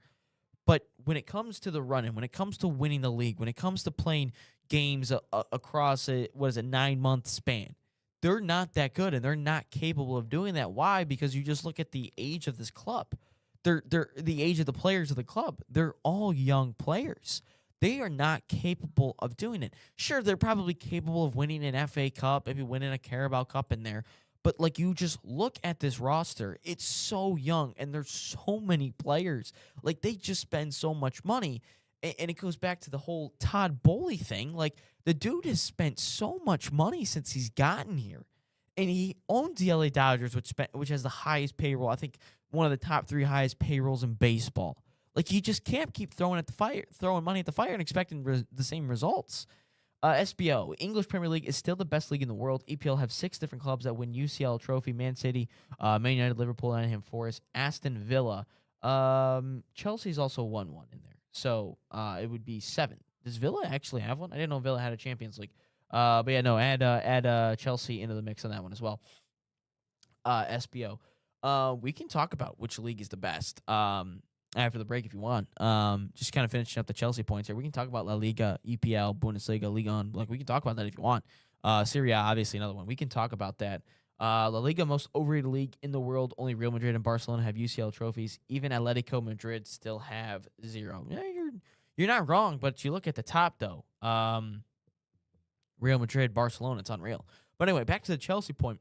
But when it comes to the run-in, when it comes to winning the league, when it comes to playing games across a 9-month span, they're not that good and they're not capable of doing that. Why? Because you just look at the age of this club. They're the age of the players of the club. They're all young players. They are not capable of doing it. Sure, they're probably capable of winning an FA Cup, maybe winning a Carabao Cup in there. But like you just look at this roster, it's so young and there's so many players. Like they just spend so much money. And it goes back to the whole Todd Boehly thing. Like the dude has spent so much money since he's gotten here. And he owns the LA Dodgers, which has the highest payroll. I think one of the top 3 highest payrolls in baseball. Like you just can't keep throwing money at the fire and expecting the same results. SBO, English Premier League, is still the best league in the world. EPL have 6 different clubs that win UCL trophy: Man City, Man United, Liverpool, Nottingham Forest, Aston Villa. Chelsea's also won one in there, so it would be 7. Does Villa actually have one? I didn't know Villa had a Champions League. But yeah, no, add Chelsea into the mix on that one as well. SBO. We can talk about which league is the best. After the break if you want. Just kind of finishing up the Chelsea points here. We can talk about La Liga, EPL, Bundesliga, Ligue 1. Like we can talk about that if you want. Serie A, obviously another one. We can talk about that. La Liga, most overrated league in the world. Only Real Madrid and Barcelona have UCL trophies. Even Atletico Madrid still have 0. Yeah, you're not wrong, but you look at the top though. Real Madrid, Barcelona, it's unreal. But anyway, back to the Chelsea point.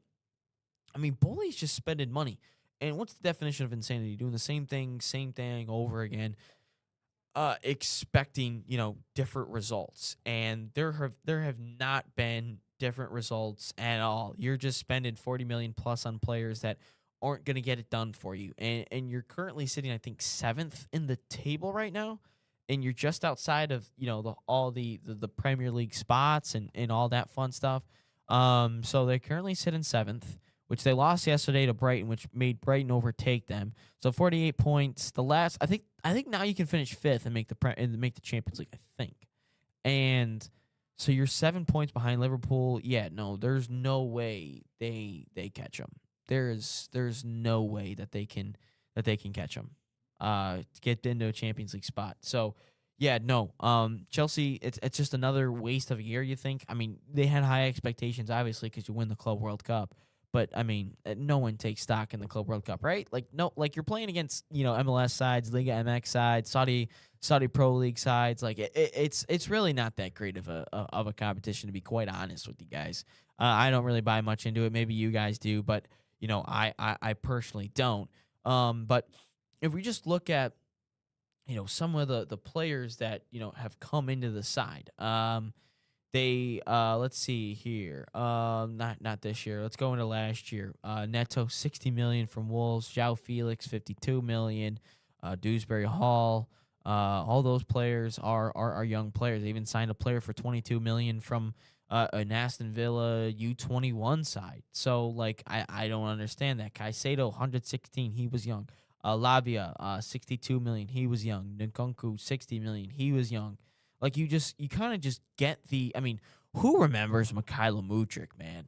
I mean, Boehly's just spending money. And what's the definition of insanity? Doing the same thing over again, expecting, different results. And there have not been different results at all. You're just spending $40 million plus on players that aren't going to get it done for you. And you're currently sitting, I think, 7th in the table right now. And you're just outside of, all the Premier League spots and all that fun stuff. So they currently sit in 7th. Which they lost yesterday to Brighton, which made Brighton overtake them. So 48 points. I think now you can finish 5th and make the Champions League, I think. And so you're 7 points behind Liverpool. Yeah, no, there's no way they catch them. There's no way that they can catch them. To get into a Champions League spot. So yeah, no. Chelsea, it's just another waste of a year. You think? I mean, they had high expectations, obviously, because you win the Club World Cup. But, I mean, no one takes stock in the Club World Cup, right? Like, no, like you're playing against, MLS sides, Liga MX sides, Saudi Pro League sides. Like, it's really not that great of a competition, to be quite honest with you guys. I don't really buy much into it. Maybe you guys do, but, I personally don't. But if we just look at, some of the players that, have come into the side, they let's see here. Not this year. Let's go into last year. Neto, $60 million from Wolves. João Felix, $52 million. Dewsbury Hall. All those players are young players. They even signed a player for $22 million from an Aston Villa U21 side. So like I don't understand that. Caicedo 116, he was young. Lavia 62 million, he was young. Nkunku 60 million, he was young. Like you kind of just get the. I mean, who remembers Mikhailo Mudryk, man?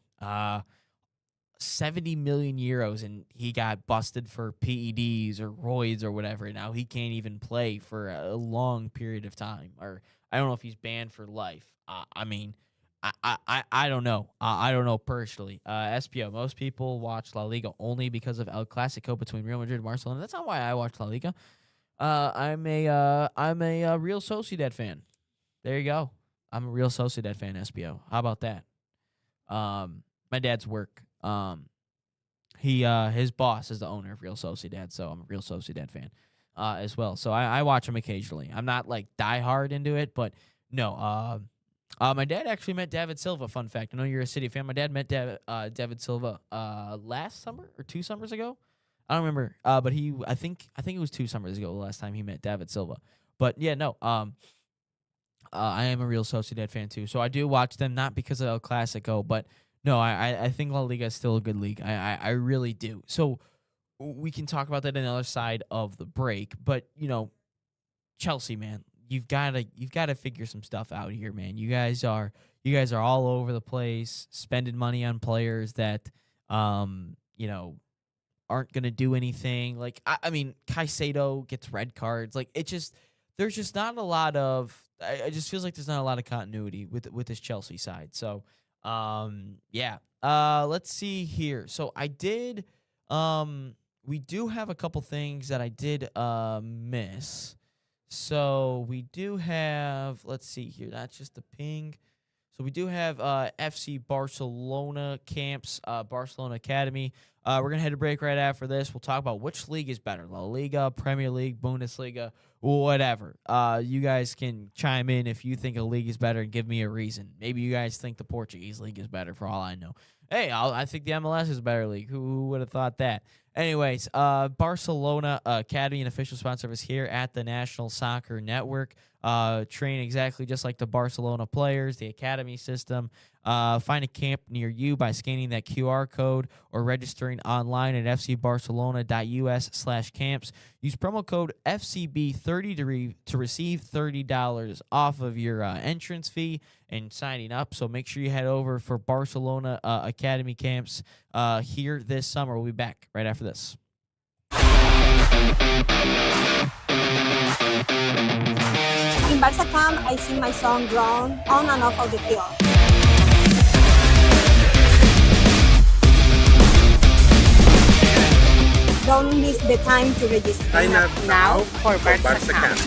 70 million euros, and he got busted for PEDs or roids or whatever. And now he can't even play for a long period of time, or I don't know if he's banned for life. I mean, I don't know. I don't know personally. SPO, most people watch La Liga only because of El Clasico between Real Madrid and Barcelona. That's not why I watch La Liga. I'm a Real Sociedad fan. There you go. I'm a Real Sociedad fan, SPO. How about that? My dad's work. His boss is the owner of Real Sociedad, so I'm a Real Sociedad fan as well. So I watch him occasionally. I'm not like diehard into it, but no. My dad actually met David Silva. Fun fact. I know you're a City fan. My dad met David Silva last summer or 2 summers ago. I don't remember. But I think it was 2 summers ago the last time he met David Silva. But yeah, no. I am a Real Sociedad fan too, so I do watch them not because of El Clasico, but no, I think La Liga is still a good league. I really do. So we can talk about that on the other side of the break. But Chelsea, man, you've got to figure some stuff out here, man. You guys are all over the place, spending money on players that aren't gonna do anything. Like I mean, Caicedo gets red cards. Like there's just not a lot of. It just feels like there's not a lot of continuity with this Chelsea side. So. Yeah. Let's see here. So I did, we do have a couple things that I did, miss. So we do have, let's see here. That's just the ping. So we do have, FC Barcelona camps, Barcelona Academy. We're going to head a break right after this. We'll talk about which league is better, La Liga, Premier League, Bundesliga, whatever. You guys can chime in if you think a league is better and give me a reason. Maybe you guys think the Portuguese league is better for all I know. Hey, I think the MLS is a better league. Who would have thought that? Anyways, Barcelona Academy, an official sponsor of us here at the National Soccer Network. Train exactly just like the Barcelona players, the academy system. Find a camp near you by scanning that QR code or registering online at fcbarcelona.us/camps. Use promo code FCB30 to receive $30 off of your entrance fee and signing up. So make sure you head over for Barcelona Academy camps here this summer. We'll be back right after this. In Barca camp, I sing my song Grown on and off of the field. Don't miss the time to register. Sign up now for Barca camp.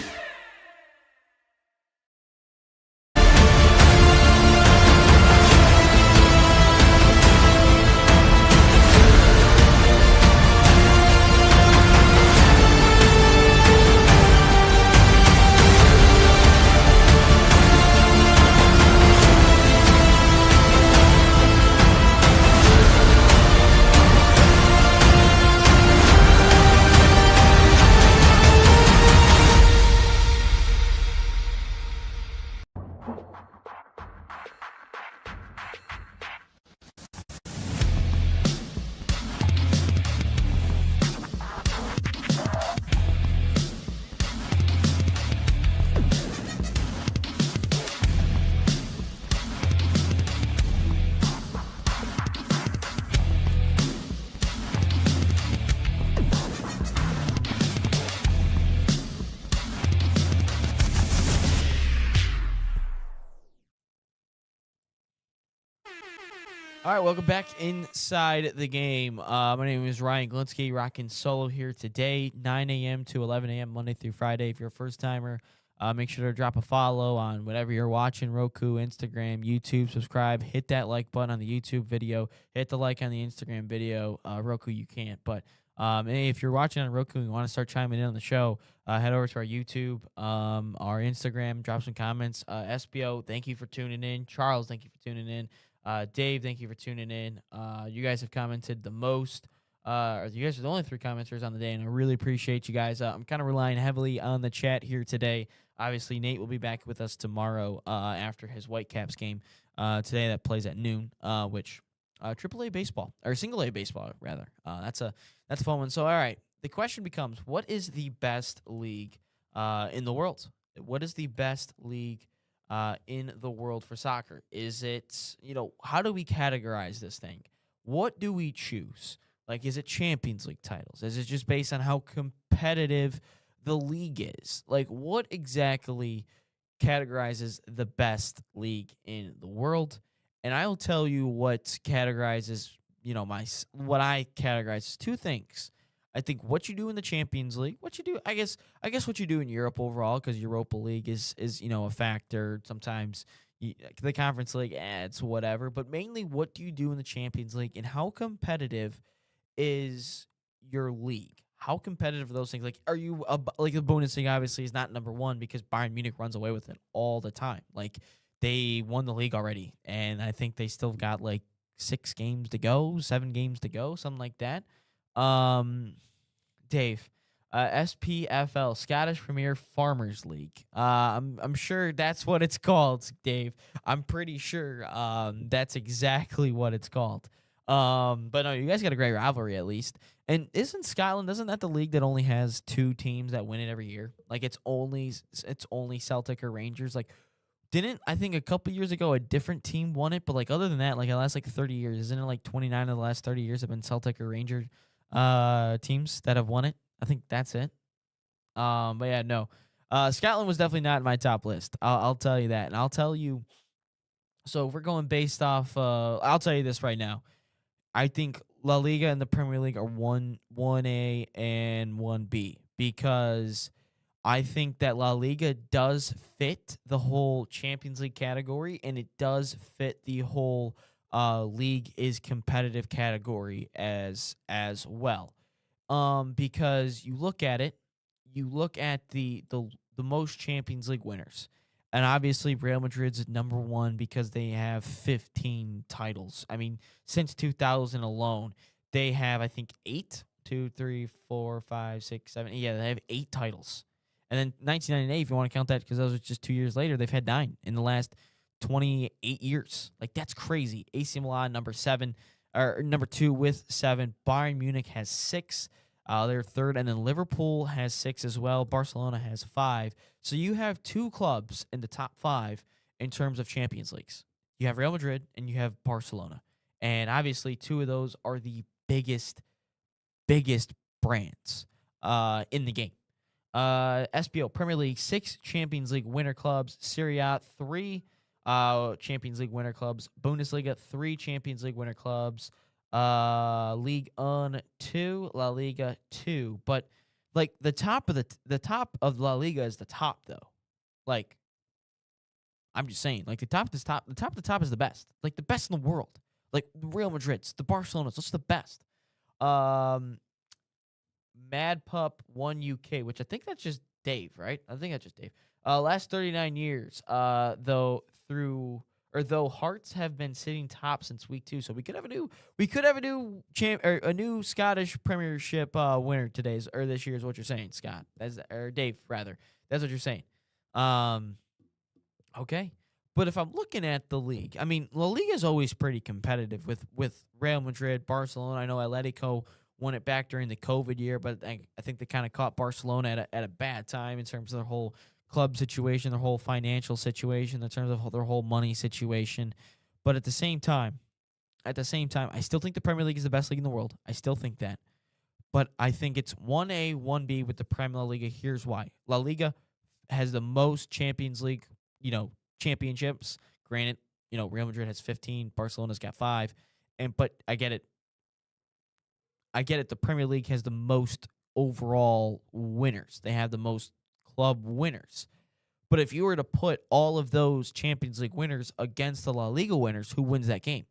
All right, welcome back inside the game. My name is Ryan Glinsky, rocking solo here today, 9 a.m. to 11 a.m. Monday through Friday. If you're a first-timer, make sure to drop a follow on whatever you're watching, Roku, Instagram, YouTube, subscribe, hit that like button on the YouTube video, hit the like on the Instagram video. Roku, you can't, but if you're watching on Roku and you want to start chiming in on the show, head over to our YouTube, our Instagram, drop some comments. SBO, thank you for tuning in. Charles, thank you for tuning in. Dave, thank you for tuning in. You guys have commented the most. You guys are the only 3 commenters on the day, and I really appreciate you guys. I'm kind of relying heavily on the chat here today. Obviously, Nate will be back with us tomorrow after his Whitecaps game. today that plays at noon, which AAA baseball or single A baseball rather. That's a fun one. So all right, the question becomes: what is the best league in the world? What is the best league in the world for soccer? Is it, how do we categorize this thing? What do we choose? Like, is it Champions League titles? Is it just based on how competitive the league is? Like, what exactly categorizes the best league in the world? And I will tell you what categorizes, what I categorize as two things. I think what you do in the Champions League, what you do, I guess what you do in Europe overall, because Europa League is a factor. Sometimes the Conference League, it's whatever. But mainly, what do you do in the Champions League, and how competitive is your league? How competitive are those things? Like, are you like the Bundesliga? Obviously, is not number one because Bayern Munich runs away with it all the time. Like, they won the league already, and I think they still got like 6 games to go, 7 games to go, something like that. Dave, SPFL, Scottish Premier Farmers League. I'm sure that's what it's called, Dave. I'm pretty sure that's exactly what it's called. But no, you guys got a great rivalry at least. And isn't that the league that only has 2 teams that win it every year? Like, it's only Celtic or Rangers. Like, didn't I think a couple years ago a different team won it? But like, other than that, like the last 30 years, isn't it like 29 of the last 30 years have been Celtic or Rangers teams that have won it? I think that's it. But yeah, no. Scotland was definitely not in my top list. I'll tell you that. And I'll tell you, so if we're going based off, I'll tell you this right now. I think La Liga and the Premier League are 1A and 1B, because I think that La Liga does fit the whole Champions League category, and it does fit the whole league is competitive category as well. Because you look at it, you look at the most Champions League winners. And obviously Real Madrid's number one because they have 15 titles. I mean, since 2000 alone, they have, I think, 8, 2, 3, 4, 5, 6, 7. Yeah, they have 8 titles. And then 1998, if you want to count that, because those were just 2 years later, they've had 9 in the last 28 years. Like, that's crazy. AC Milan, number 2 with 7. Bayern Munich has 6. They're third, and then Liverpool has 6 as well. Barcelona has 5. So you have 2 clubs in the top 5 in terms of Champions Leagues. You have Real Madrid and you have Barcelona. And obviously 2 of those are the biggest brands in the game. SBO, Premier League, 6 Champions League winner clubs. Serie A, 3 Champions League winner clubs. Bundesliga, 3 Champions League winner clubs. Ligue 1, 2, La Liga 2. But like the top of La Liga is the top though. Like, I'm just saying, like the top of the top is the best. Like the best in the world. Like Real Madrid's, the Barcelona's, those are the best. Mad Pup 1 UK, which I think that's just Dave, right? I think that's just Dave. Last 39 years, though Hearts have been sitting top since week 2, so we could have a new Scottish Premiership winner this year is what you're saying, Scott. Or Dave rather. That's what you're saying. Okay. But if I'm looking at the league, I mean, La Liga is always pretty competitive with Real Madrid, Barcelona. I know Atletico won it back during the COVID year, but I think they kind of caught Barcelona at a bad time in terms of their whole club situation, their whole financial situation, in terms of their whole money situation. But at the same time, I still think the Premier League is the best league in the world. I still think that. But I think it's 1A, 1B with the Premier League. Here's why. La Liga has the most Champions League, championships. Granted, Real Madrid has 15, Barcelona's got 5. But I get it. The Premier League has the most overall winners. They have the most club winners. But if you were to put all of those Champions League winners against the La Liga winners, who wins that game?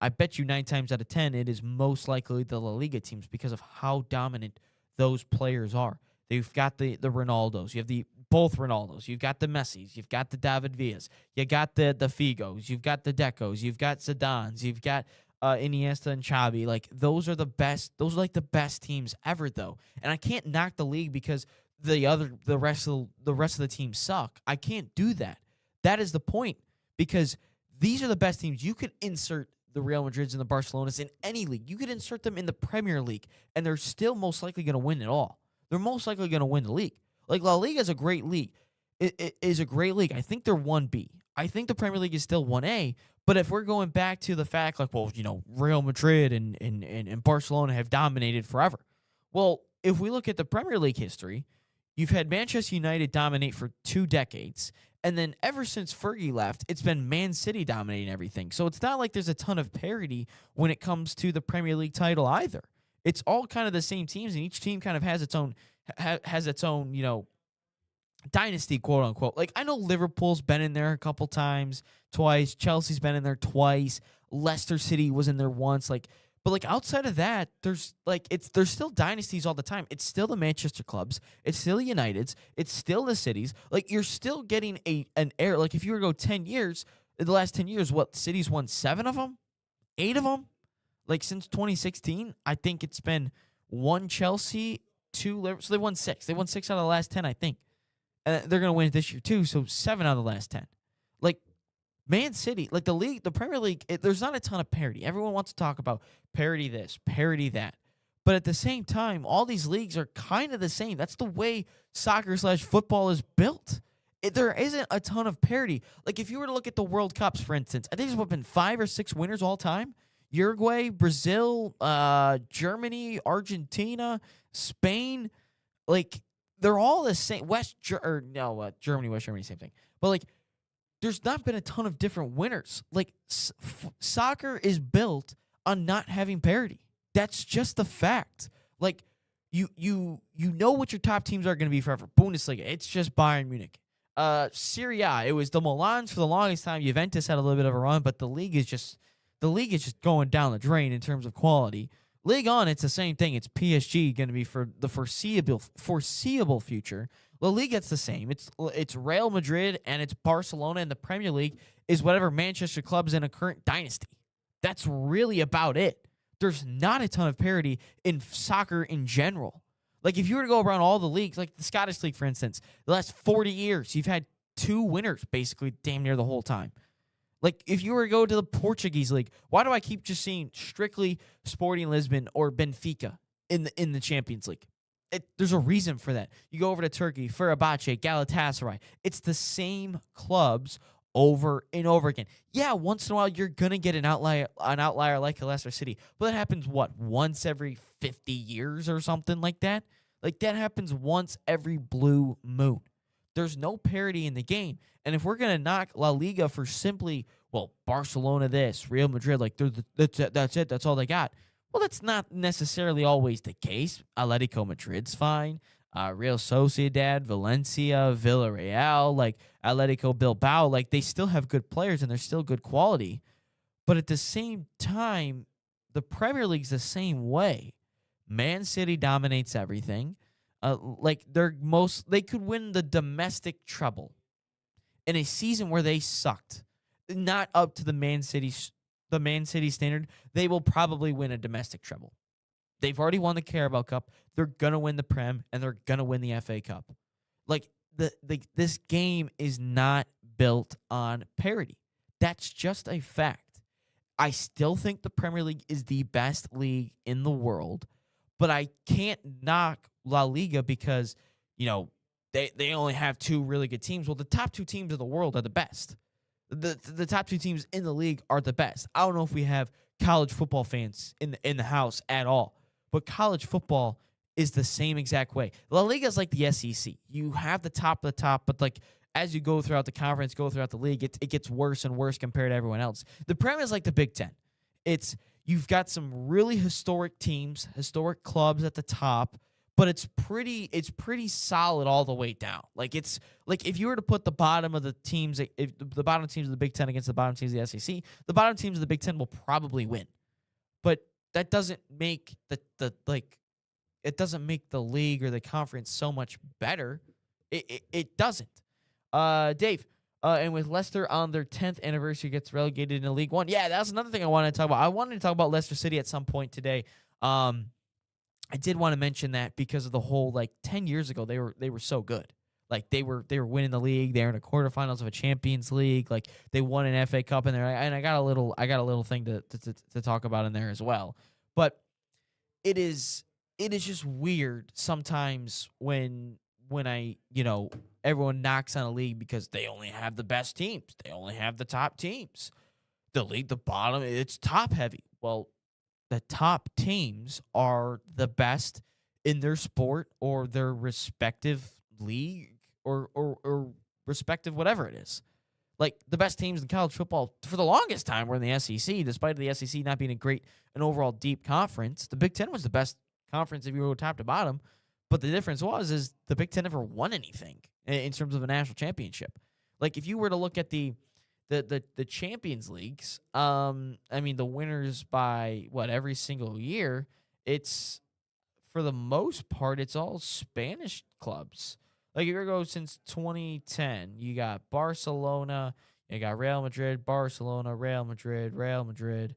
I bet you 9 times out of 10 it is most likely the La Liga teams because of how dominant those players are. They've got the Ronaldos. You have both Ronaldos. You've got the Messis. You've got the David Villas. You got the Figos. You've got the Decos. You've got Zidanes. You've got Iniesta and Xavi. Like, those are the best. Those are like the best teams ever, though. And I can't knock the league because the rest of the teams suck. I can't do that. That is the point, because these are the best teams. You could insert the Real Madrids and the Barcelonas in any league. You could insert them in the Premier League, and they're still most likely going to win it all. They're most likely going to win the league. Like, La Liga is a great league. It is a great league. I think they're 1B. I think the Premier League is still 1A. But if we're going back to the fact, like, well, Real Madrid and Barcelona have dominated forever. Well, if we look at the Premier League history, you've had Manchester United dominate for 2 decades. And then ever since Fergie left, it's been Man City dominating everything. So it's not like there's a ton of parity when it comes to the Premier League title either. It's all kind of the same teams, and each team kind of has its own, dynasty, quote unquote. Like, I know Liverpool's been in there a couple times, twice. Chelsea's been in there twice. Leicester City was in there once. But outside of that, there's still dynasties all the time. It's still the Manchester clubs. It's still the Uniteds. It's still the cities. Like, you're still getting an air. Like, if you were to go 10 years, the last 10 years, what, cities won 7 of them? 8 of them? Like, since 2016, I think it's been 1 Chelsea, 2 Liverpool. So they won 6. They won 6 out of the last 10, I think. And they're going to win it this year, too. So 7 out of the last 10. Like, Man City, like the league, the Premier League, there's not a ton of parity. Everyone wants to talk about parity this, parity that. But at the same time, all these leagues are kind of the same. That's the way soccer/football is built. There isn't a ton of parity. Like, if you were to look at the World Cups, for instance, I think there's been 5 or 6 winners all time. Uruguay, Brazil, Germany, Argentina, Spain. Like, they're all the same. Germany, West Germany, same thing. But, like, there's not been a ton of different winners. Like, soccer is built on not having parity. That's just the fact. Like, you know what your top teams are going to be forever. Bundesliga, it's just Bayern Munich. Serie A, it was the Milans for the longest time. Juventus had a little bit of a run, but the league is just going down the drain in terms of quality. Ligue 1, it's the same thing. It's PSG going to be for the foreseeable future. La Liga, it's the same. It's Real Madrid and it's Barcelona, and the Premier League is whatever Manchester club's in a current dynasty. That's really about it. There's not a ton of parity in soccer in general. Like, if you were to go around all the leagues, like the Scottish League, for instance, the last 40 years, you've had 2 winners basically damn near the whole time. Like, if you were to go to the Portuguese league, why do I keep just seeing strictly Sporting Lisbon or Benfica in the Champions League? There's a reason for that. You go over to Turkey, Fenerbahce, Galatasaray. It's the same clubs over and over again. Yeah, once in a while you're gonna get an outlier like a Leicester City, but that happens once every 50 years or something like that. Like, that happens once every blue moon. There's no parity in the game. And if we're going to knock La Liga for simply, well, Barcelona this, Real Madrid, like, that's it, that's all they got. Well, that's not necessarily always the case. Atletico Madrid's fine. Real Sociedad, Valencia, Villarreal, like Atletico Bilbao, like, they still have good players and they're still good quality. But at the same time, the Premier League's the same way. Man City dominates everything. They could win the domestic treble in a season where they sucked, not up to the Man City standard. They will probably win a domestic treble. They've already won the Carabao Cup. They're gonna win the Prem, and they're gonna win the FA Cup. Like, this game is not built on parity. That's just a fact. I still think the Premier League is the best league in the world, but I can't knock La Liga because, they only have 2 really good teams. Well, the top 2 teams of the world are the best. The top 2 teams in the league are the best. I don't know if we have college football fans in the house at all, but college football is the same exact way. La Liga is like the SEC. You have the top of the top, but, like, as you go throughout the conference, go throughout the league, it gets worse and worse compared to everyone else. The Premier is like the Big Ten. You've got some really historic teams, historic clubs at the top, but it's pretty solid all the way down. Like, it's like if you were to put the bottom of the teams, if the bottom teams of the Big Ten against the bottom teams of the SEC, the bottom teams of the Big Ten will probably win. But that doesn't make it doesn't make the league or the conference so much better. It doesn't. Dave, and with Leicester on their 10th anniversary gets relegated into League One. Yeah, that's another thing I wanted to talk about. I wanted to talk about Leicester City at some point today. I did want to mention that because of the whole, 10 years ago, they were so good. Like they were winning the league. They're in the quarterfinals of a Champions League. Like they won an FA Cup in there. And I got a little thing to talk about in there as well. But it is just weird sometimes when everyone knocks on a league because they only have the best teams. They only have the top teams. The league, the bottom, it's top heavy. Well, the top teams are the best in their sport or their respective league or respective whatever it is. Like the best teams in college football for the longest time were in the SEC, despite the SEC not being an overall deep conference. The Big Ten was the best conference if you go top to bottom, but the difference is the Big Ten never won anything in terms of a national championship. Like if you were to look at the Champions Leagues, the winners by every single year, it's for the most part it's all Spanish clubs. Like if you go since 2010, you got Barcelona, you got Real Madrid, Barcelona, Real Madrid, Real Madrid,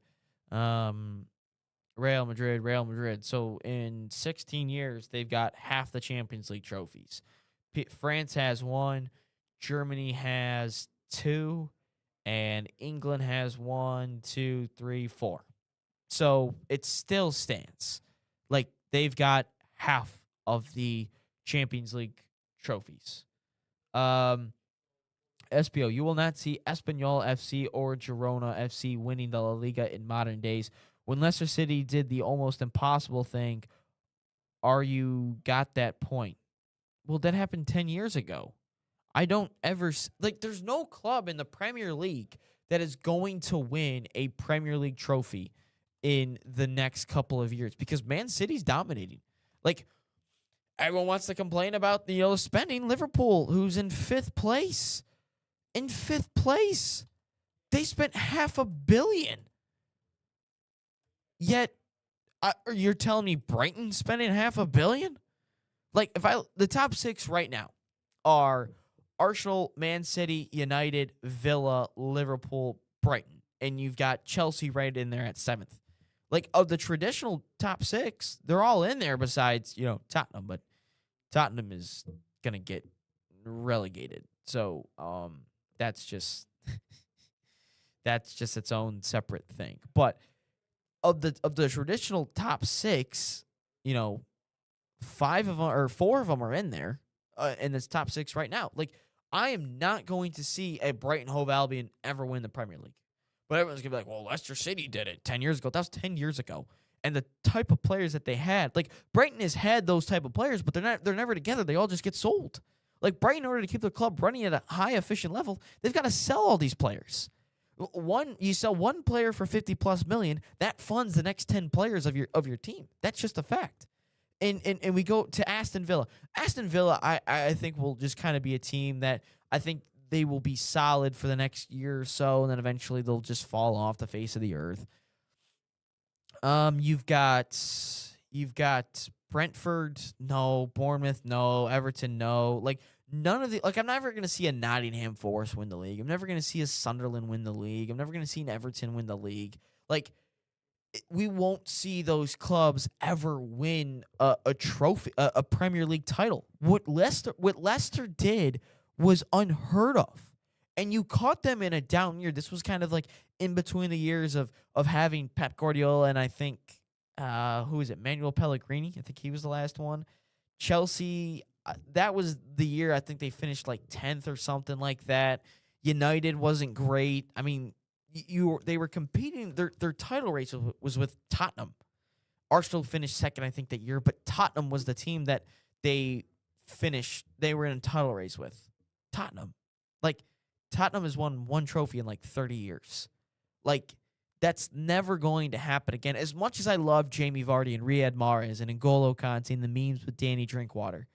Real Madrid, Real Madrid. So in 16 years, they've got half the Champions League trophies. France has 1, Germany has 2, and England has 1, 2, 3, 4. So it still stands. Like they've got half of the Champions League trophies. SBO, you will not see Espanyol FC or Girona FC winning the La Liga in modern days. When Leicester City did the almost impossible thing, are you got that point? Well, that happened 10 years ago. I don't ever there's no club in the Premier League that is going to win a Premier League trophy in the next couple of years because Man City's dominating. Like everyone wants to complain about the spending. Liverpool, who's in 5th place. In 5th place. They spent $500 million. Yet, you're telling me Brighton spending $500 million? Like, the top 6 right now are Arsenal, Man City, United, Villa, Liverpool, Brighton. And you've got Chelsea right in there at 7th. Like, of the traditional top 6, they're all in there besides, Tottenham. But Tottenham is going to get relegated. So, that's just its own separate thing. But of the traditional top 6, 5 of them or 4 of them are in there in this top 6 right now. Like I am not going to see a Brighton Hove Albion ever win the Premier League. But everyone's going to be like, well, Leicester City did it 10 years ago. That was 10 years ago. And the type of players that they had, like Brighton has had those type of players, but they're never together. They all just get sold. Like Brighton, in order to keep their club running at a high efficient level, they've got to sell all these players. You sell one player for $50+ million, that funds the next 10 players of your team. That's just a fact. And we go to Aston Villa. Aston Villa, I think will just kind of be a team that I think they will be solid for the next year or so, and then eventually they'll just fall off the face of the earth. You've got Brentford, no. Bournemouth, no. Everton, no. Like none of the I'm never gonna see a Nottingham Forest win the league. I'm never gonna see a Sunderland win the league. I'm never gonna see an Everton win the league. Like we won't see those clubs ever win a trophy, a Premier League title. What Leicester did was unheard of. And you caught them in a down year. This was kind of like in between the years of having Pep Guardiola and I think, who is it, Manuel Pellegrini? I think he was the last one. Chelsea, that was the year I think they finished like 10th or something like that. United wasn't great. I mean, they were competing. Their title race was with Tottenham. Arsenal finished second, I think, that year, but Tottenham was the team that they were in a title race with. Tottenham. Like, Tottenham has won one trophy in like 30 years. Like, that's never going to happen again. As much as I love Jamie Vardy and Riyad Mahrez and N'Golo Kante and the memes with Danny Drinkwater,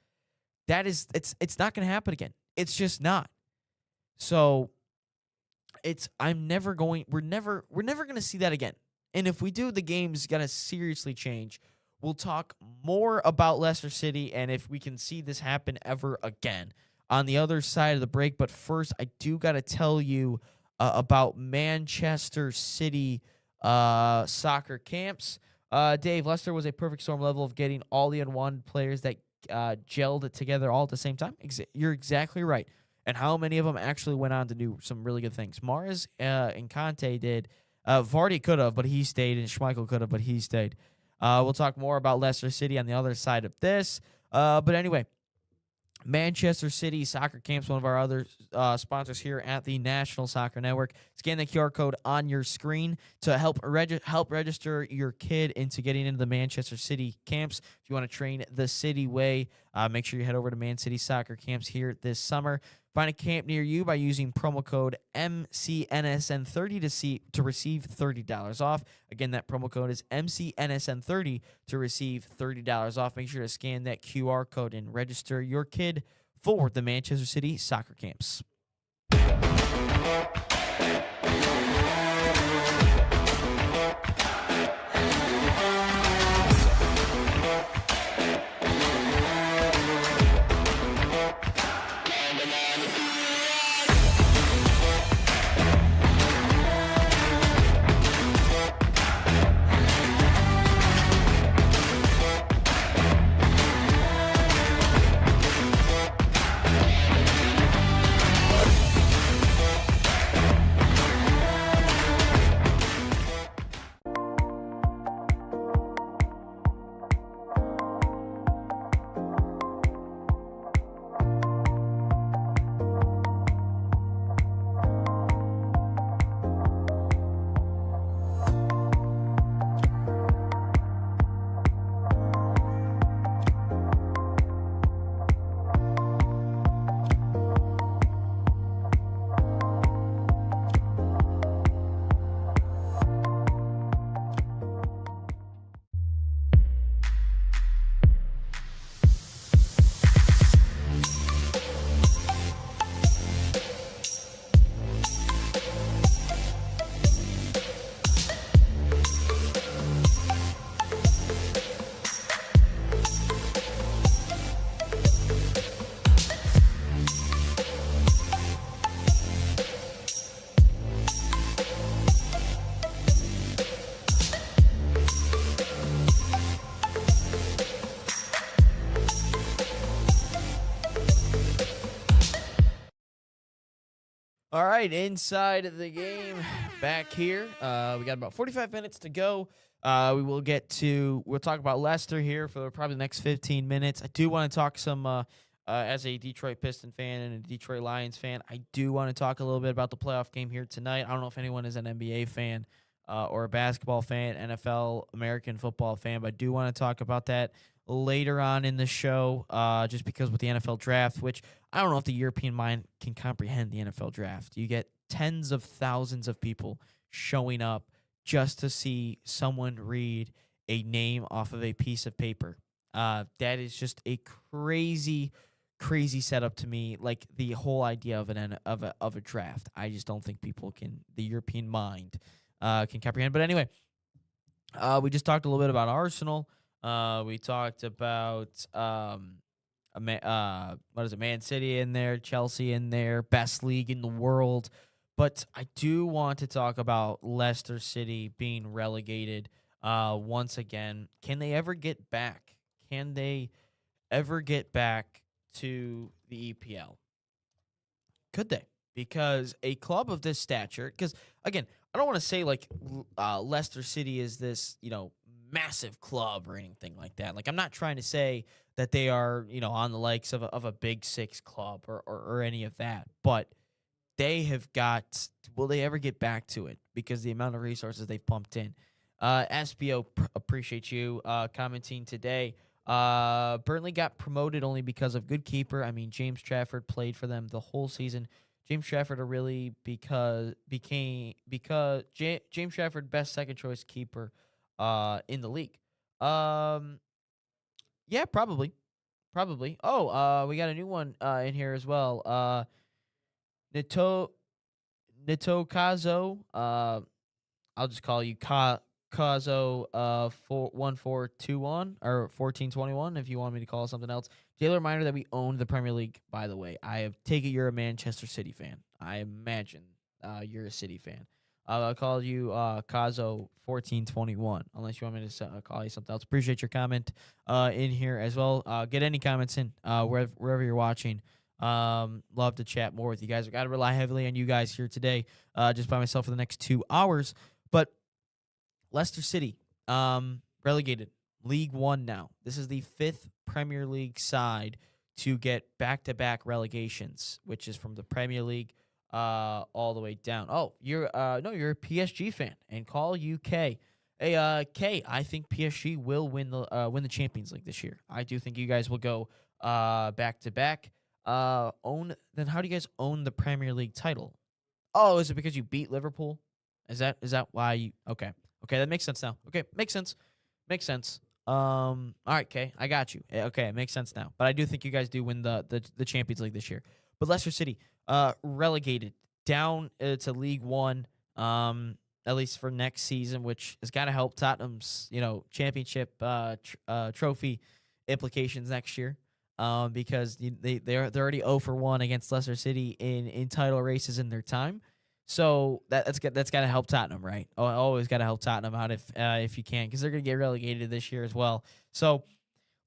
it's not going to happen again. It's just not. So we're never going to see that again. And if we do, the game's going to seriously change. We'll talk more about Leicester City and if we can see this happen ever again on the other side of the break. But first, I do got to tell you about Manchester City soccer camps. Dave, Leicester was a perfect storm level of getting all the unwanted players that gelled together all at the same time? You're exactly right. And how many of them actually went on to do some really good things? Mahrez and Conte did. Vardy could have, but he stayed, and Schmeichel could have, but he stayed. We'll talk more about Leicester City on the other side of this. But anyway, Manchester City Soccer Camps, one of our other sponsors here at the National Soccer Network. Scan the QR code on your screen to help register your kid into getting into the Manchester City camps. If you want to train the City way, make sure you head over to Man City Soccer Camps here this summer. Find a camp near you by using promo code MCNSN30 to receive $30 off. Again, that promo code is MCNSN30 to receive $30 off. Make sure to scan that QR code and register your kid for the Manchester City Soccer Camps. All right, inside of the game, back here. We got about 45 minutes to go. We'll talk about Leicester here for probably the next 15 minutes. I do want to talk some, as a Detroit Piston fan and a Detroit Lions fan, I do want to talk a little bit about the playoff game here tonight. I don't know if anyone is an NBA fan or a basketball fan, NFL, American football fan, but I do want to talk about that later on in the show, just because with the NFL draft, which I don't know if the European mind can comprehend the NFL draft. You get tens of thousands of people showing up just to see someone read a name off of a piece of paper. That is just a crazy setup to me. Like the whole idea of a draft. I just don't think people the European mind can comprehend. But anyway, we just talked a little bit about Arsenal. We talked about Man City in there, Chelsea in there, best league in the world. But I do want to talk about Leicester City being relegated once again. Can they ever get back? Can they ever get back to the EPL? Could they? Because a club of this stature, because again, I don't want to say like Leicester City is this, massive club or anything like that. Like I'm not trying to say that they are, on the likes of a Big Six club or any of that, but they have got, will they ever get back to it? Because the amount of resources they've pumped in. SBO, appreciate you commenting today. Burnley got promoted only because of good keeper. I mean, James Trafford played for them the whole season. James Trafford James Trafford best second choice keeper in the league. Yeah, probably. Oh, we got a new one in here as well. Nito Kazo. I'll just call you Kazo 1421 or 1421 if you want me to call it something else. Daily reminder that we own the Premier League, by the way. I take it you're a Manchester City fan. I imagine you're a City fan. I'll call you Kazo 1421, unless you want me to call you something else. Appreciate your comment in here as well. Get any comments in wherever you're watching. Love to chat more with you guys. I got to rely heavily on you guys here today, just by myself for the next 2 hours. But Leicester City, relegated, League One now. This is the 5th Premier League side to get back-to-back relegations, which is from the Premier League all the way down. Oh, you're a PSG fan, and call UK. Hey, Kay, I think PSG will win the Champions League this year. I do think you guys will go back-to-back. Then how do you guys own the Premier League title? Oh, is it because you beat Liverpool? Is that why you? Okay, that makes sense now. Okay, makes sense. All right, Kay, I got you. Okay, it makes sense now. But I do think you guys do win the Champions League this year. But Leicester City, relegated down to League One, at least for next season, which has got to help Tottenham's championship trophy implications next year. Because they're already 0-1 against Leicester City in title races in their time. So that's got to help Tottenham, right? Always got to help Tottenham out if you can, because they're going to get relegated this year as well. So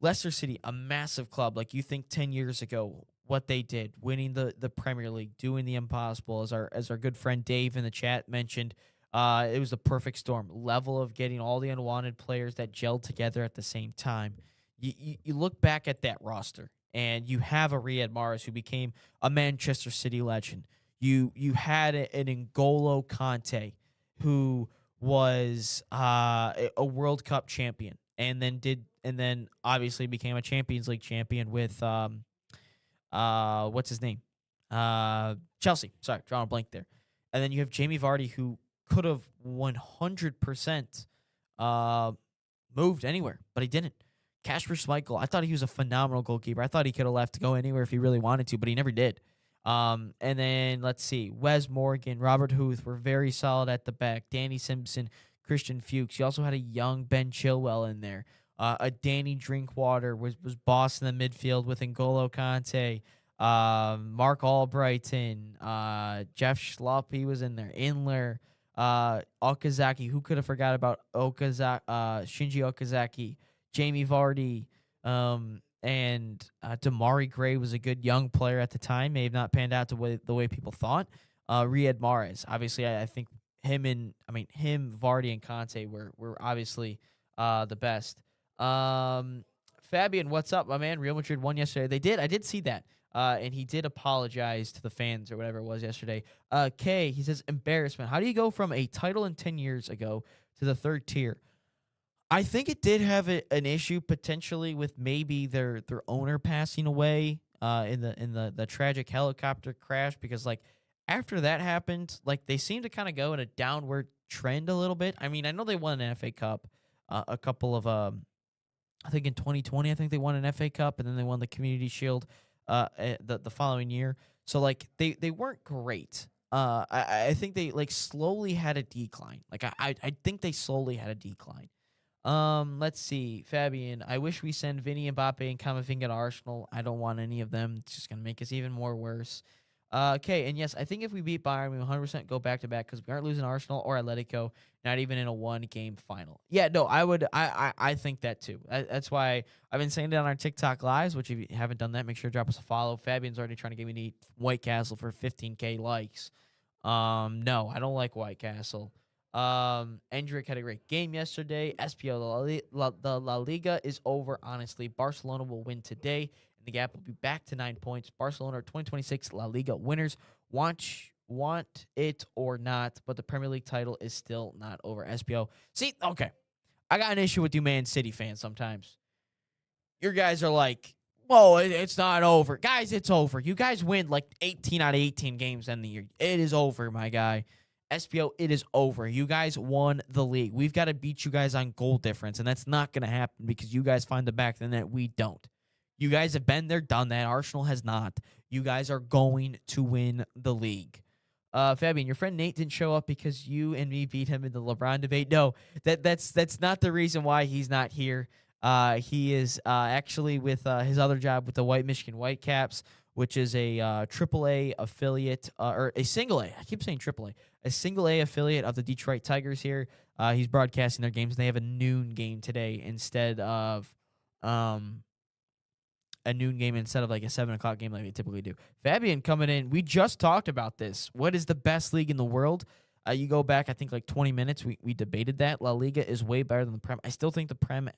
Leicester City, a massive club. Like, you think 10 years ago what they did, winning the Premier League, doing the impossible, as our good friend Dave in the chat mentioned. It was the perfect storm. Level of getting all the unwanted players that gelled together at the same time. You look back at that roster, and you have a Riyad Mahrez who became a Manchester City legend. You had an N'Golo Kante who was a World Cup champion, and then obviously became a Champions League champion with what's his name? Chelsea. Sorry, drawing a blank there. And then you have Jamie Vardy, who could have 100% moved anywhere, but he didn't. Kasper Schmeichel, I thought he was a phenomenal goalkeeper. I thought he could have left to go anywhere if he really wanted to, but he never did. And then let's see, Wes Morgan, Robert Huth were very solid at the back. Danny Simpson, Christian Fuchs. You also had a young Ben Chilwell in there. A Danny Drinkwater was boss in the midfield with N'Golo Kante. Mark Albrighton, Jeff Schlupp, he was in there. Inler, Okazaki, who could have forgot about Shinji Okazaki, Jamie Vardy, and Damari Gray was a good young player at the time. May have not panned out the way people thought. Riyad Mahrez, obviously, I think him, Vardy, and Conte were obviously the best. Fabian, what's up, my man? Real Madrid won yesterday. They did. I did see that. And he did apologize to the fans or whatever it was yesterday. Kay, he says, embarrassment. How do you go from a title in 10 years ago to the third tier? I think it did have an issue potentially with maybe their owner passing away in the tragic helicopter crash, because like after that happened, like they seemed to kind of go in a downward trend a little bit. I mean, I know they won an FA Cup a couple of I think in 2020 I think they won an FA Cup, and then they won the Community Shield the following year. So like they weren't great. I think they like slowly had a decline. Like I think they slowly had a decline. Let's see, Fabian. I wish we send Vinny, Mbappe, and Camavinga to Arsenal. I don't want any of them. It's just gonna make us even more worse. Okay, and yes, I think if we beat Bayern, we 100% go back to back because we aren't losing Arsenal or Atletico, not even in a one-game final. Yeah, no, I would. I think that too. That's why I've been saying it on our TikTok lives. Which if you haven't done that, make sure to drop us a follow. Fabian's already trying to get me to eat White Castle for 15K likes. No, I don't like White Castle. Endrick had a great game yesterday. SPO, the La Liga is over, honestly. Barcelona will win today, and the gap will be back to 9 points. Barcelona are 2026 La Liga winners. Want it or not, but the Premier League title is still not over. SPO. See, okay. I got an issue with you Man City fans sometimes. Your guys are like, whoa, it's not over. Guys, it's over. You guys win like 18 out of 18 games in the year. It is over, my guy. SPO, it is over. You guys won the league. We've got to beat you guys on goal difference, and that's not going to happen because you guys find the back of the net. We don't. You guys have been there, done that. Arsenal has not. You guys are going to win the league. Fabian, your friend Nate didn't show up because you and me beat him in the LeBron debate. No, that's not the reason why he's not here. He is actually with his other job with the White Michigan Whitecaps, which is a AAA affiliate or a single A. I keep saying AAA, a single A affiliate of the Detroit Tigers here. He's broadcasting their games. And they have a noon game today instead of a noon game instead of like a 7 o'clock game like they typically do. Fabian coming in. We just talked about this. What is the best league in the world? You go back, I think, like 20 minutes. We debated that. La Liga is way better than the Prem. I still think the Prem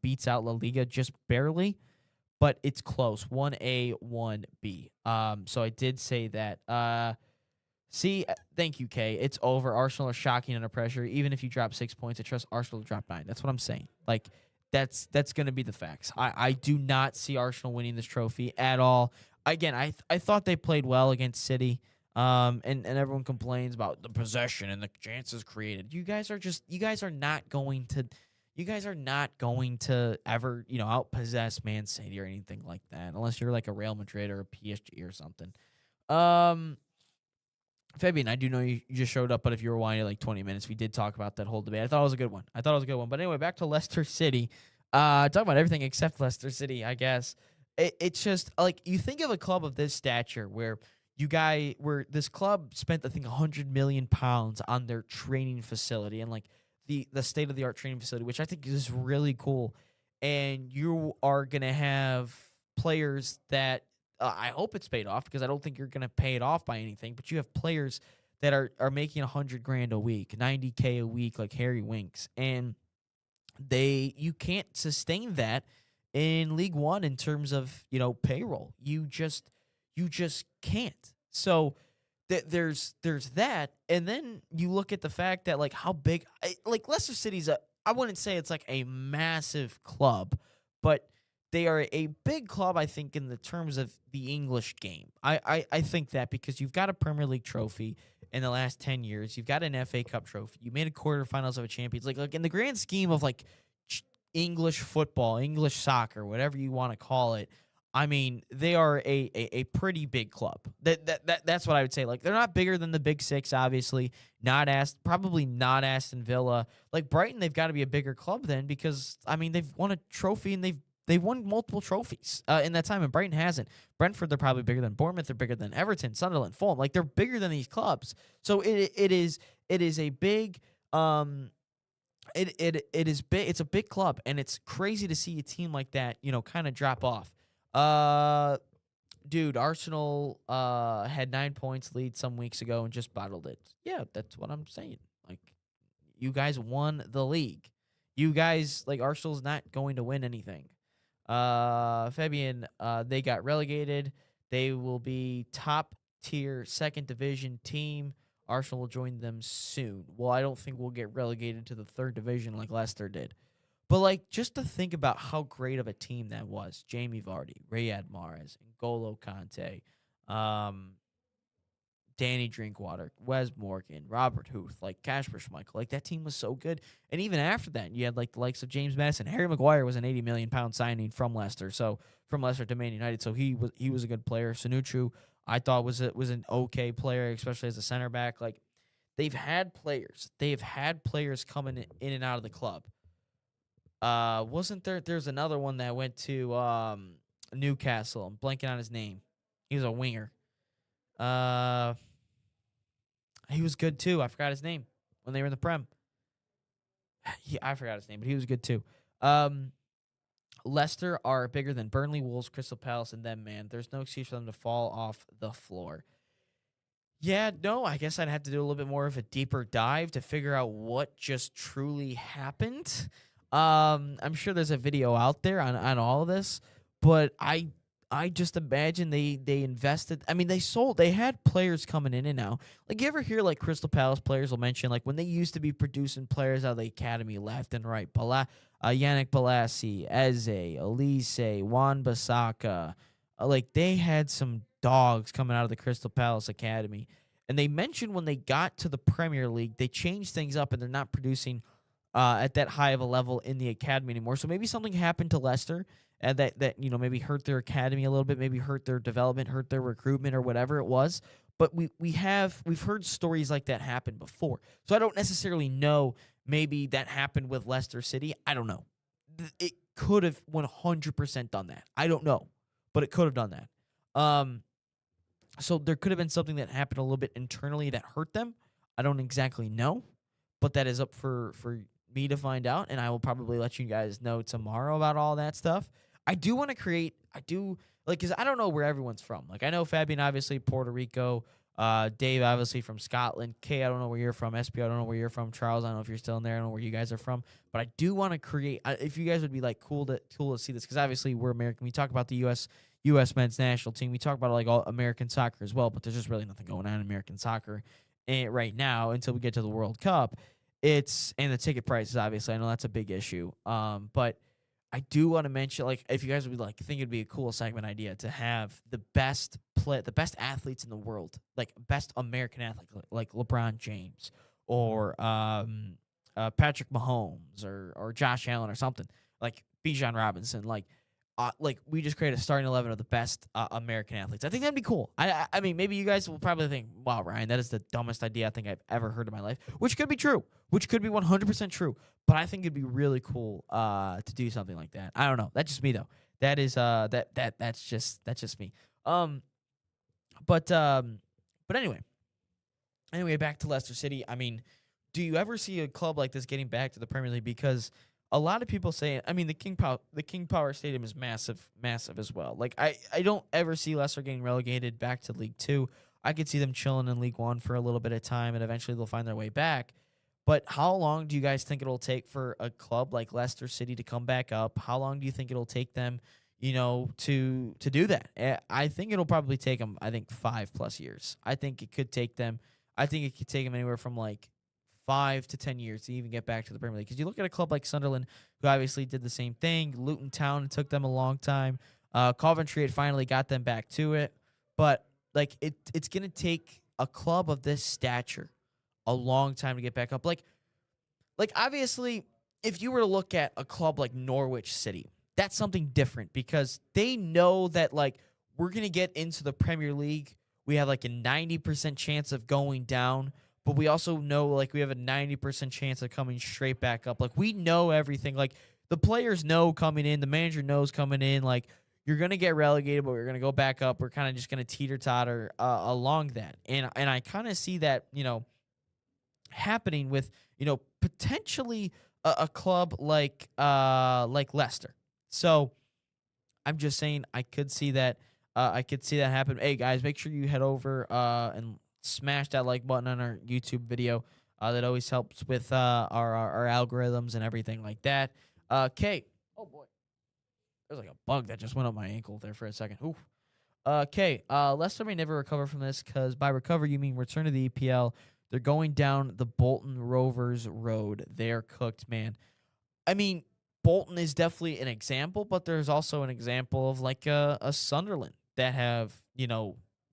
beats out La Liga just barely, but it's close. 1A, 1B. So I did say that. Thank you, Kay. It's over. Arsenal are shocking under pressure. Even if you drop 6 points, I trust Arsenal to drop 9. That's what I'm saying. Like, that's going to be the facts. I do not see Arsenal winning this trophy at all. Again, I thought they played well against City. And everyone complains about the possession and the chances created. You guys are not going to ever, outpossess Man City or anything like that, unless you're like a Real Madrid or a PSG or something. Fabian, I do know you just showed up, but if you were winding like 20 minutes, we did talk about that whole debate. I thought it was a good one. But anyway, back to Leicester City. Talk about everything except Leicester City, I guess. It's just like you think of a club of this stature where this club spent, I think, £100 million on their training facility and like the state of the art training facility, which I think is really cool. And you are gonna have players that I hope it's paid off, because I don't think you're gonna pay it off by anything. But you have players that are making $100,000 a week, $90K a week, like Harry Winks, and you can't sustain that in League One in terms of payroll. You just can't. So there's that, and then you look at the fact that like how big, like Leicester City's I wouldn't say it's like a massive club, but they are a big club, I think, in the terms of the English game. I think that because you've got a Premier League trophy in the last 10 years, you've got an FA Cup trophy, you made a quarterfinals of a Champions League. Like in the grand scheme of like English football, English soccer, whatever you want to call it, I mean, they are a pretty big club. That's what I would say. Like, they're not bigger than the Big Six, obviously. Probably not Aston Villa. Like Brighton, they've got to be a bigger club then, because I mean they've won a trophy and they've won multiple trophies in that time, and Brighton hasn't. Brentford, they're probably bigger than Bournemouth. They're bigger than Everton, Sunderland, Fulham. Like, they're bigger than these clubs. So it is a big it is big. It's a big club, and it's crazy to see a team like that kind of drop off. Dude, Arsenal had 9 points lead some weeks ago and just bottled it. Yeah, that's what I'm saying. Like, you guys won the league. You guys, like, Arsenal's not going to win anything. Fabian, they got relegated. They will be top tier second division team. Arsenal will join them soon. Well, I don't think we'll get relegated to the third division like Leicester did. But, like, just to think about how great of a team that was. Jamie Vardy, Riyad Mahrez, N'Golo Kante, Danny Drinkwater, Wes Morgan, Robert Huth, like, Kasper Schmeichel. Like, that team was so good. And even after that, you had, like, the likes of James Maddison. Harry Maguire was an £80 million signing from Leicester. So, from Leicester to Man United. So, he was a good player. Sanucci, I thought, was an okay player, especially as a center back. Like, they've had players. They've had players coming in and out of the club. Wasn't there's another one that went to Newcastle. I'm blanking on his name. He was a winger. He was good too. I forgot his name when they were in the Prem. I forgot his name, but he was good too. Leicester are bigger than Burnley, Wolves, Crystal Palace, and them, man. There's no excuse for them to fall off the floor. Yeah, no, I guess I'd have to do a little bit more of a deeper dive to figure out what just truly happened. I'm sure there's a video out there on all of this, but I just imagine they invested. I mean, they had players coming in and out. Like, you ever hear, like, Crystal Palace players will mention, like, when they used to be producing players out of the academy left and right, Yannick Bolasie, Eze, Elise, Wan-Bissaka, like, they had some dogs coming out of the Crystal Palace academy. And they mentioned when they got to the Premier League, they changed things up and they're not producing at that high of a level in the academy anymore. So maybe something happened to Leicester that maybe hurt their academy a little bit, maybe hurt their development, hurt their recruitment, or whatever it was. But we've heard stories like that happen before. So I don't necessarily know. Maybe that happened with Leicester City. I don't know. It could have 100% done that. I don't know, but it could have done that. So there could have been something that happened a little bit internally that hurt them. I don't exactly know, but that is up for me to find out, and I will probably let you guys know tomorrow about all that stuff. I do want to create. I do like because I don't know where everyone's from. Like I know Fabian, obviously Puerto Rico. Dave, obviously from Scotland. Kay, I don't know where you're from. SP, I don't know where you're from. Charles, I don't know if you're still in there. I don't know where you guys are from. But I do want to create. If you guys would be like cool to see this, because obviously we're American. We talk about the U.S. men's national team. We talk about like all American soccer as well. But there's just really nothing going on in American soccer right now until we get to the World Cup. And the ticket prices, obviously, I know that's a big issue. But I do want to mention, like, if you guys would like, think it'd be a cool segment idea to have the best athletes in the world, like best American athlete, like LeBron James or Patrick Mahomes or Josh Allen or something, like Bijan Robinson, like we just create a starting 11 of the best American athletes. I think that'd be cool. I mean, maybe you guys will probably think, wow, Ryan, that is the dumbest idea I think I've ever heard in my life, which could be true, which could be 100% true. But I think it'd be really cool to do something like that. I don't know. That's just me though. That is that's just me. But anyway, back to Leicester City. I mean, do you ever see a club like this getting back to the Premier League? Because a lot of people say, I mean, the King Power Stadium is massive as well. Like I don't ever see Leicester getting relegated back to League 2. I could see them chilling in League 1 for a little bit of time, and eventually they'll find their way back. But how long do you guys think it'll take for a club like Leicester City to come back up? How long do you think it'll take them, to do that? I think it'll probably take them, 5+ years. I think it could take them anywhere from like 5 to 10 years to even get back to the Premier League. Because you look at a club like Sunderland, who obviously did the same thing. Luton Town, it took them a long time. Coventry had finally got them back to it. But like it's going to take a club of this stature a long time to get back up. Like obviously, if you were to look at a club like Norwich City, that's something different because they know that like we're going to get into the Premier League. We have like a 90% chance of going down, but we also know like we have a 90% chance of coming straight back up. Like we know everything. Like the players know coming in, the manager knows coming in, like you're going to get relegated, but we're going to go back up. We're kind of just going to teeter-totter along that. And I kind of see that, happening with, potentially a club like Leicester. So I'm just saying I could see that happen. Hey guys, make sure you head over and smash that like button on our YouTube video. That always helps with our algorithms and everything like that. Kate. Oh boy. There's like a bug that just went up my ankle there for a second. Ooh. Okay. Leicester may never recover from this because by recover you mean return to the EPL. They're going down the Bolton Rovers road. They're cooked, man. I mean, Bolton is definitely an example, but there's also an example of like a Sunderland that have,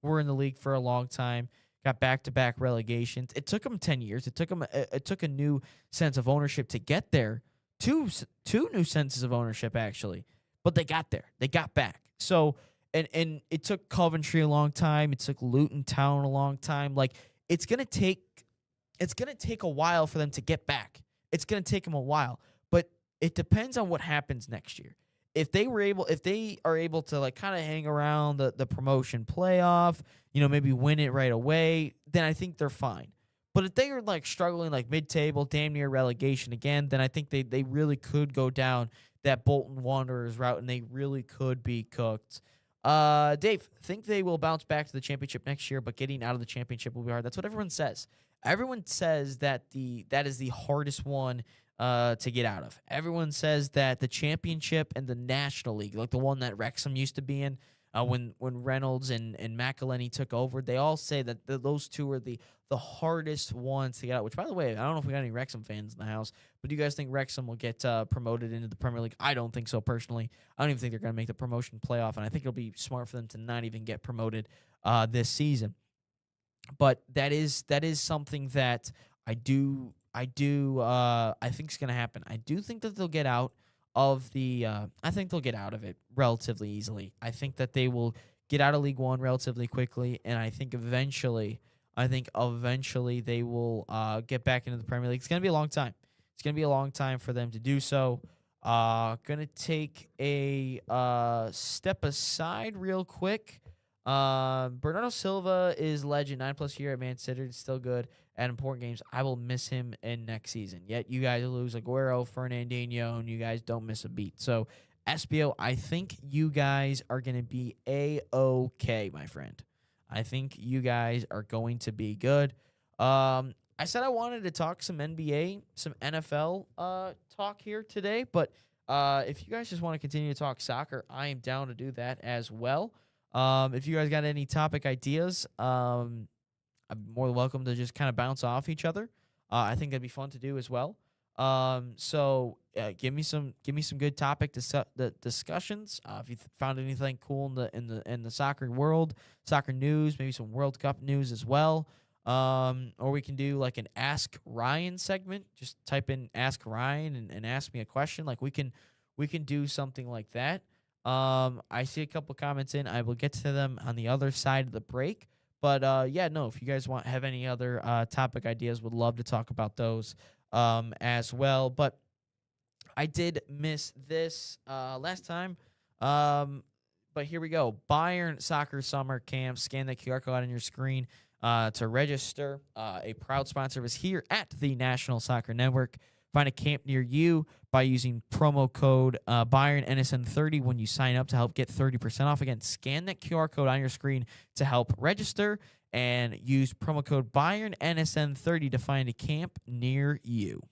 were in the league for a long time, got back-to-back relegations. It took them 10 years. It took a new sense of ownership to get there. Two new senses of ownership, actually. But they got there. They got back. So, and it took Coventry a long time. It took Luton Town a long time. Like, it's gonna take a while for them to get back. It's gonna take them a while, but it depends on what happens next year. If they are able to like kind of hang around the promotion playoff, maybe win it right away, then I think they're fine. But if they are like struggling like mid-table, damn near relegation again, then I think they really could go down that Bolton Wanderers route and they really could be cooked. Dave, think they will bounce back to the championship next year, but getting out of the championship will be hard. That's what everyone says. Everyone says that is the hardest one to get out of. Everyone says that the championship and the National League, like the one that Wrexham used to be in, when Reynolds and McElhenney took over, they all say that those two are the hardest ones to get out. Which, by the way, I don't know if we got any Wrexham fans in the house, but do you guys think Wrexham will get promoted into the Premier League? I don't think so personally. I don't even think they're going to make the promotion playoff, and I think it'll be smart for them to not even get promoted this season. But that is something that I think is going to happen. I do think that they'll get out of the I think they'll get out of it relatively easily. I think that they will get out of League One relatively quickly, and I think eventually they will get back into the Premier League. It's going to be a long time. It's going to be a long time for them to do so. Going to take a step aside real quick. Bernardo Silva is legend, 9+ year at Man City, still good at important games. I will miss him in next season. Yet you guys lose Aguero, Fernandinho, and you guys don't miss a beat. So SBO, I think you guys are going to be A-okay, my friend. I think you guys are going to be good. I said I wanted to talk some NBA, some NFL talk here today, but if you guys just want to continue to talk soccer, I am down to do that as well. If you guys got any topic ideas, I'm more than welcome to just kind of bounce off each other. I think that'd be fun to do as well. So give me some good topic discussions. If you found anything cool in the soccer world, soccer news, maybe some World Cup news as well. Or we can do like an Ask Ryan segment. Just type in Ask Ryan and ask me a question. Like we can do something like that. I see a couple comments in. I will get to them on the other side of the break. But if you guys have any other topic ideas, would love to talk about those as well. But I did miss this last time. But here we go. Bayern Soccer Summer Camp. Scan the QR code on your screen to register. A proud sponsor of us here at the National Soccer Network. Find a camp near you by using promo code Bayern NSN30 when you sign up to help get 30% off. Again, scan that QR code on your screen to help register and use promo code Bayern NSN30 to find a camp near you.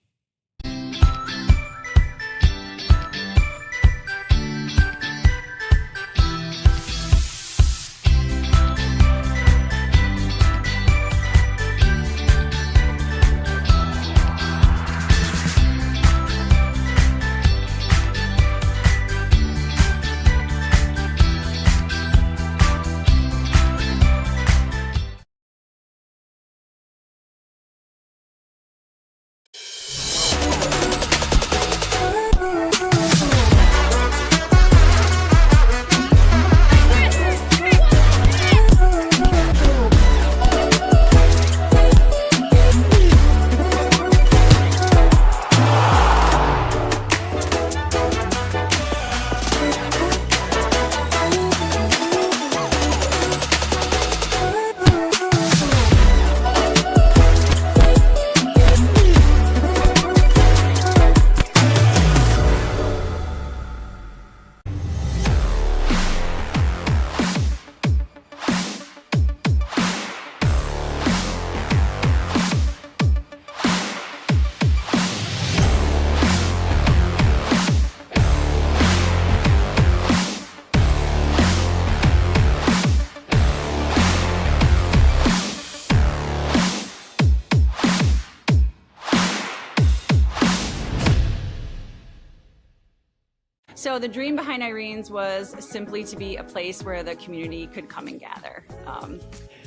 So the dream behind Irene's was simply to be a place where the community could come and gather.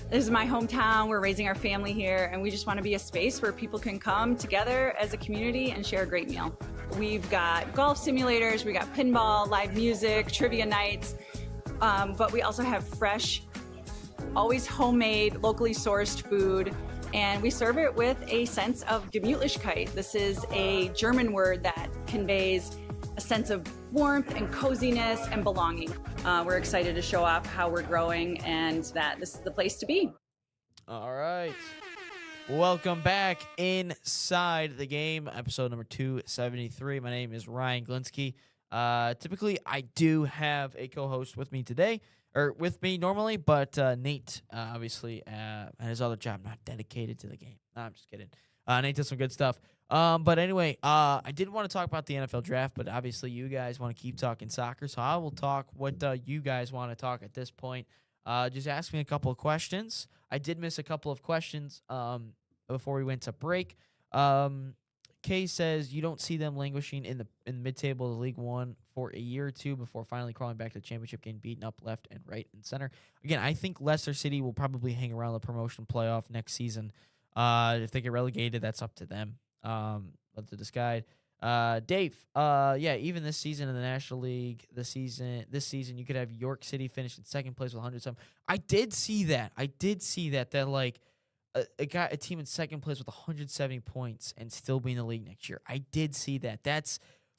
This is my hometown, we're raising our family here, and we just want to be a space where people can come together as a community and share a great meal. We've got golf simulators, we got pinball, live music, trivia nights, but we also have fresh, always homemade, locally sourced food, and we serve it with a sense of Gemütlichkeit. This is a German word that conveys a sense of warmth and coziness and belonging. We're excited to show off how we're growing and that this is the place to be. All right. Welcome back inside the game, episode number 273. My name is Ryan Glinsky. Typically, I do have a co-host with me today, or with me normally, but Nate, obviously, at his other job, not dedicated to the game. No, I'm just kidding. Nate does some good stuff. But anyway, I did want to talk about the NFL draft, but obviously you guys want to keep talking soccer, so I will talk what you guys want to talk at this point. Just ask me a couple of questions. I did miss a couple of questions before we went to break. Kay says you don't see them languishing in the mid-table of League One for a year or two before finally crawling back to the championship, getting beaten up left and right and center. Again, I think Leicester City will probably hang around the promotion playoff next season. If they get relegated, that's up to them. Let the decide. Dave, even this season in the National League, this season you could have York City finish in second place with 107. I did see that. That like a team in second place with 170 points and still be in the league next year. I did see that. That's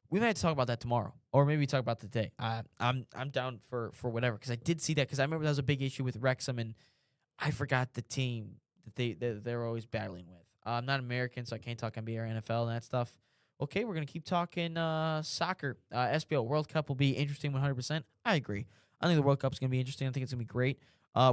We might talk about that tomorrow, or maybe talk about today. I'm down for whatever, because I did see that, because I remember that was a big issue with Wrexham, and I forgot the team that they're always battling with. I'm not American, so I can't talk NBA or NFL and that stuff. Okay, we're gonna keep talking soccer. SBL World Cup will be interesting, 100%. I agree. I think the World Cup's gonna be interesting. I think it's gonna be great.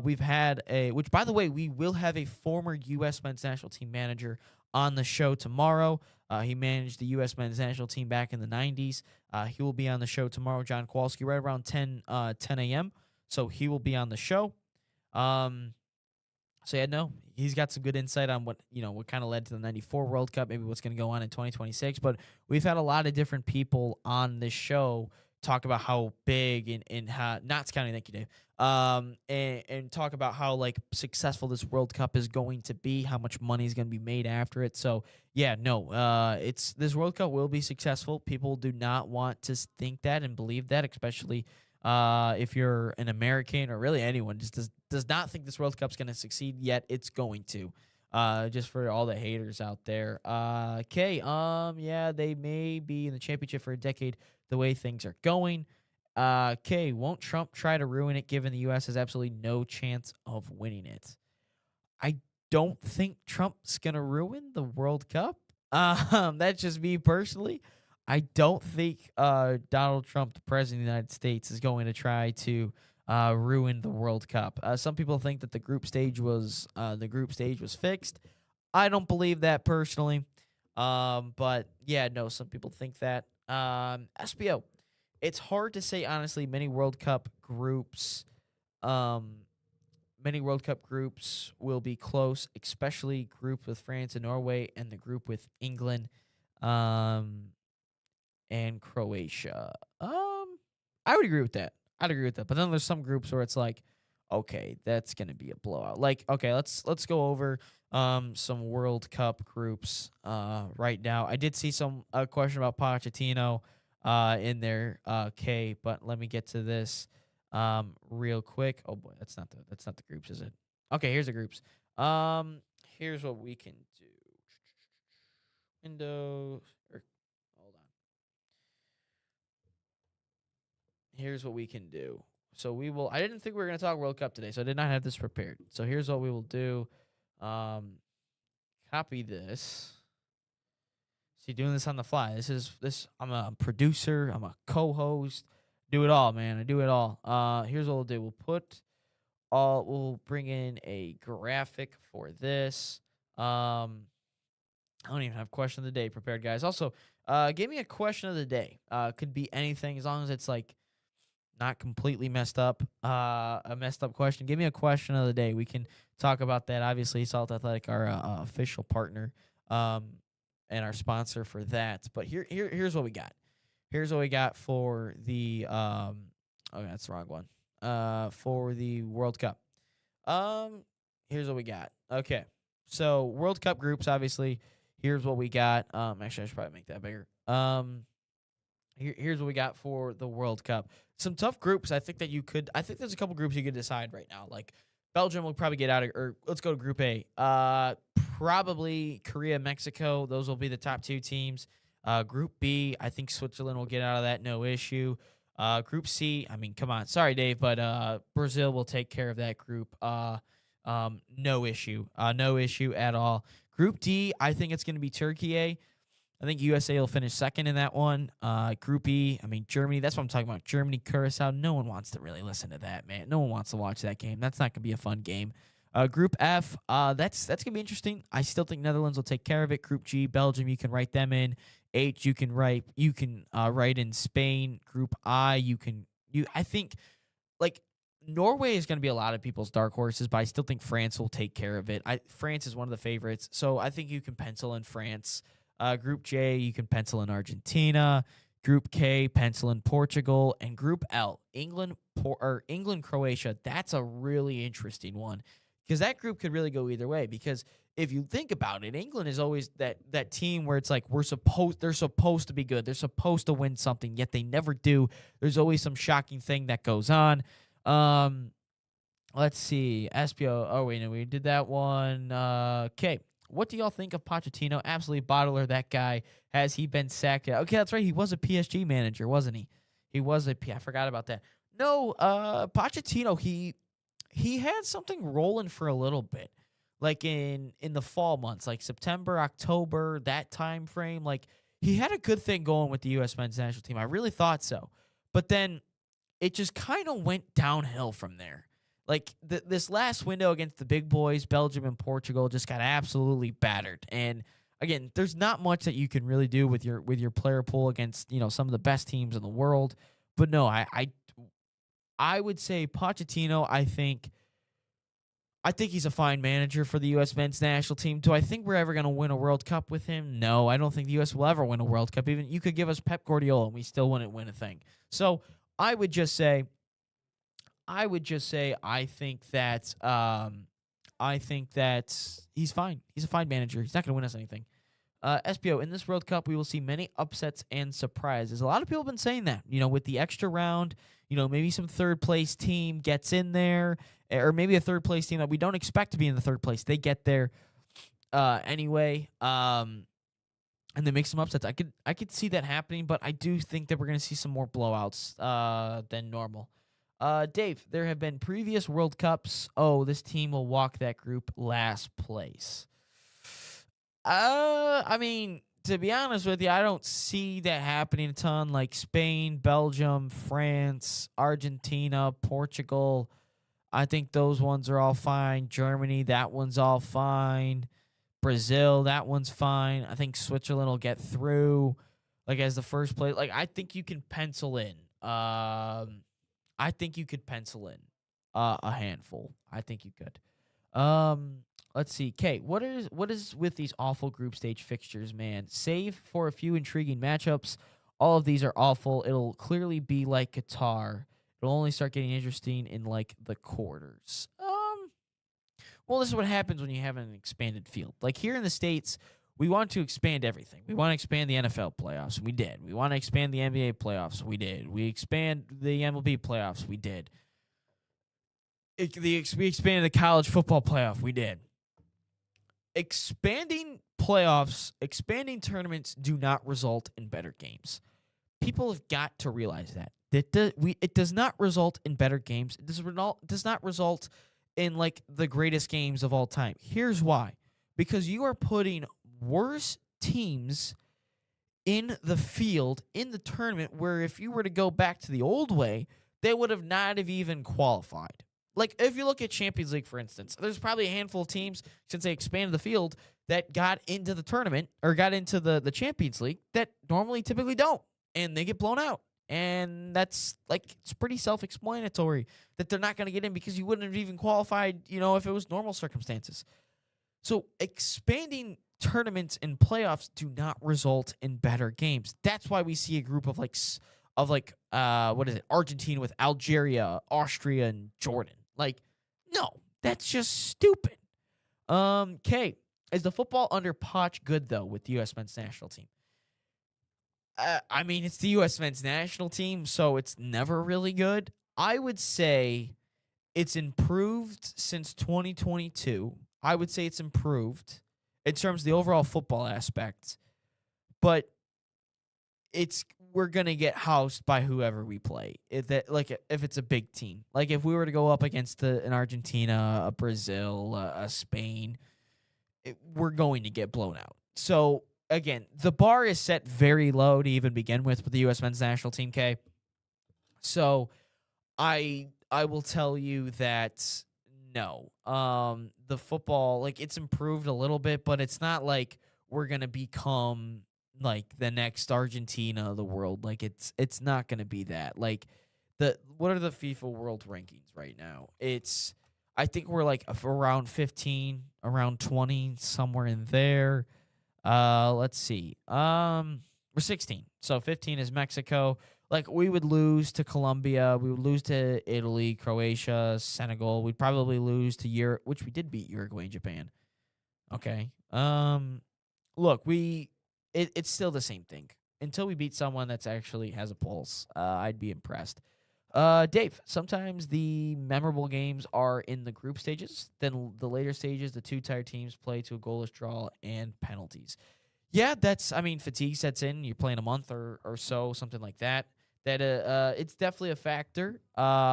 We've had which by the way, we will have a former U.S. men's national team manager on the show tomorrow. He managed the U.S. men's national team back in the 90s. He will be on the show tomorrow, John Kowalski, right around 10 a.m. So he will be on the show. So yeah, no, he's got some good insight on what kind of led to the 94 World Cup, maybe what's going to go on in 2026. But we've had a lot of different people on this show talk about how big and how, not counting, thank you, Dave, and talk about how like successful this World Cup is going to be, how much money is going to be made after it. So yeah, no, this World Cup will be successful. People do not want to think that and believe that, especially if you're an American or really anyone just does not think this World Cup's going to succeed, yet it's going to. Just for all the haters out there. Okay, yeah, they may be in the championship for a decade the way things are going. Okay, won't Trump try to ruin it given the U.S. has absolutely no chance of winning it? I don't think Trump's going to ruin the World Cup. That's just me personally. I don't think Donald Trump, the president of the United States, is going to try to ruin the World Cup. Some people think that the group stage was fixed. I don't believe that personally. But yeah, no, some people think that. SBO, it's hard to say honestly. Many World Cup groups will be close, especially group with France and Norway, and the group with England and Croatia. I would agree with that. I'd agree with that. But then there's some groups where it's like, okay, that's gonna be a blowout. Like, okay, let's go over some World Cup groups right now. I did see a question about Pochettino in there. Okay, but let me get to this real quick. Oh boy, that's not the groups, is it? Okay, here's the groups. Here's what we can do. Windows. Hold on. Here's what we can do. So we will. I didn't think we were going to talk World Cup today, so I did not have this prepared. So here's what we will do. Copy this. See, doing this on the fly. I'm a producer. I'm a co-host. Do it all, man. I do it all. Here's what we'll do. We'll bring in a graphic for this. I don't even have question of the day prepared, guys. Also, give me a question of the day. Could be anything as long as it's like not completely messed up. A messed up question. Give me a question of the day. We can talk about that. Obviously, Salt Athletic, our official partner, and our sponsor for that. But here's what we got. Here's what we got for the that's the wrong one. For the World Cup. Here's what we got. Okay. So World Cup groups, obviously. Here's what we got. Actually, I should probably make that bigger. Here's what we got for the World Cup. Some tough groups. I think there's a couple groups you could decide right now. Like Belgium will probably get out of, or let's go to Group A. Probably Korea, Mexico. Those will be the top two teams. Group B, I think Switzerland will get out of that, no issue. Group C, I mean, come on. Sorry, Dave, but Brazil will take care of that group. No issue. No issue at all. Group D, I think it's going to be Turkey A. I think USA will finish second in that one. Group E, I mean, Germany, that's what I'm talking about. Germany, Curacao, no one wants to really listen to that, man. No one wants to watch that game. That's not going to be a fun game. Group F, that's going to be interesting. I still think Netherlands will take care of it. Group G, Belgium, you can write them in. H, you can write in Spain. Group I, I think like Norway is going to be a lot of people's dark horses, but I still think France will take care of it. France is one of the favorites, so I think you can pencil in France. Group J, you can pencil in Argentina. Group K, pencil in Portugal. And Group L, England, Croatia. That's a really interesting one because that group could really go either way. Because if you think about it, England is always that team where it's like they're supposed to be good. They're supposed to win something, yet they never do. There's always some shocking thing that goes on. Let's see. SPO. Oh, wait, no, we did that one. Okay. What do y'all think of Pochettino? Absolutely bottler. That guy Has he been sacked yet? Okay, that's right. He was a PSG manager, wasn't he? He was I forgot about that. No, Pochettino, he had something rolling for a little bit. Like in the fall months, like September, October, that time frame, like he had a good thing going with the US men's national team. I really thought so. But then it just kind of went downhill from there. Like this last window against the big boys, Belgium and Portugal, just got absolutely battered. And again, there's not much that you can really do with your player pool against, some of the best teams in the world. But no, I would say Pochettino, I think he's a fine manager for the U.S. men's national team. Do I think we're ever going to win a World Cup with him? No, I don't think the U.S. will ever win a World Cup. Even you could give us Pep Guardiola and we still wouldn't win a thing. So I would just say I think that he's fine. He's a fine manager. He's not going to win us anything. SPO, in this World Cup, we will see many upsets and surprises. A lot of people have been saying that, with the extra round, maybe some third-place team gets in there, or maybe a third-place team that we don't expect to be in the third place. They get there anyway, and they make some upsets. I could see that happening, but I do think that we're going to see some more blowouts than normal. Dave, there have been previous World Cups. Oh, this team will walk that group last place. I mean, to be honest with you, I don't see that happening a ton. Like Spain, Belgium, France, Argentina, Portugal. I think those ones are all fine. Germany, that one's all fine. Brazil, that one's fine. I think Switzerland will get through, like as the first place. Like I think you can pencil in. I think you could pencil in a handful. I think you could. Let's see. Okay, what is with these awful group stage fixtures, man? Save for a few intriguing matchups. All of these are awful. It'll clearly be like Qatar. It'll only start getting interesting in like the quarters. Well, this is what happens when you have an expanded field. Like here in the States, we want to expand everything. We want to expand the NFL playoffs. We did. We want to expand the NBA playoffs. We did. We expand the MLB playoffs. We did. We expanded the college football playoff. We did. Expanding playoffs, expanding tournaments do not result in better games. People have got to realize that. It does not result in better games. It does not result in like the greatest games of all time. Here's why. Because you are putting worse teams in the field in the tournament where if you were to go back to the old way, they would have not have even qualified. Like, if you look at Champions League, for instance, there's probably a handful of teams, since they expanded the field, that got into the tournament or got into the Champions League that normally typically don't, and they get blown out. And that's, like, it's pretty self-explanatory that they're not going to get in because you wouldn't have even qualified, if it was normal circumstances. So expanding tournaments and playoffs do not result in better games. That's why we see a group of, Argentina with Algeria, Austria, and Jordan. Like, no, that's just stupid. Okay, is the football under Poch good, though, with the U.S. men's national team? I mean, it's the U.S. men's national team, so it's never really good. I would say it's improved since 2022. I would say it's improved in terms of the overall football aspect, but we're gonna get housed by whoever we play. If it's a big team, like if we were to go up against an Argentina, a Brazil, a Spain, we're going to get blown out. So again, the bar is set very low to even begin with the U.S. men's national team. K. So I will tell you that no, the football, like, it's improved a little bit, but it's not like we're gonna become like the next Argentina of the world. Like, it's not gonna be that. Like, what are the FIFA World Rankings right now? I think we're like around 15, around 20, somewhere in there. Let's see. We're 16. So 15 is Mexico. Like, we would lose to Colombia. We would lose to Italy, Croatia, Senegal. We'd probably lose to Europe, which we did beat Uruguay and Japan. Okay. Look, it's still the same thing. Until we beat someone that's actually has a pulse, I'd be impressed. Dave, sometimes the memorable games are in the group stages. Then the later stages, the two tired teams play to a goalless draw and penalties. Yeah, fatigue sets in. You're playing a month or so, something like that. It's definitely a factor.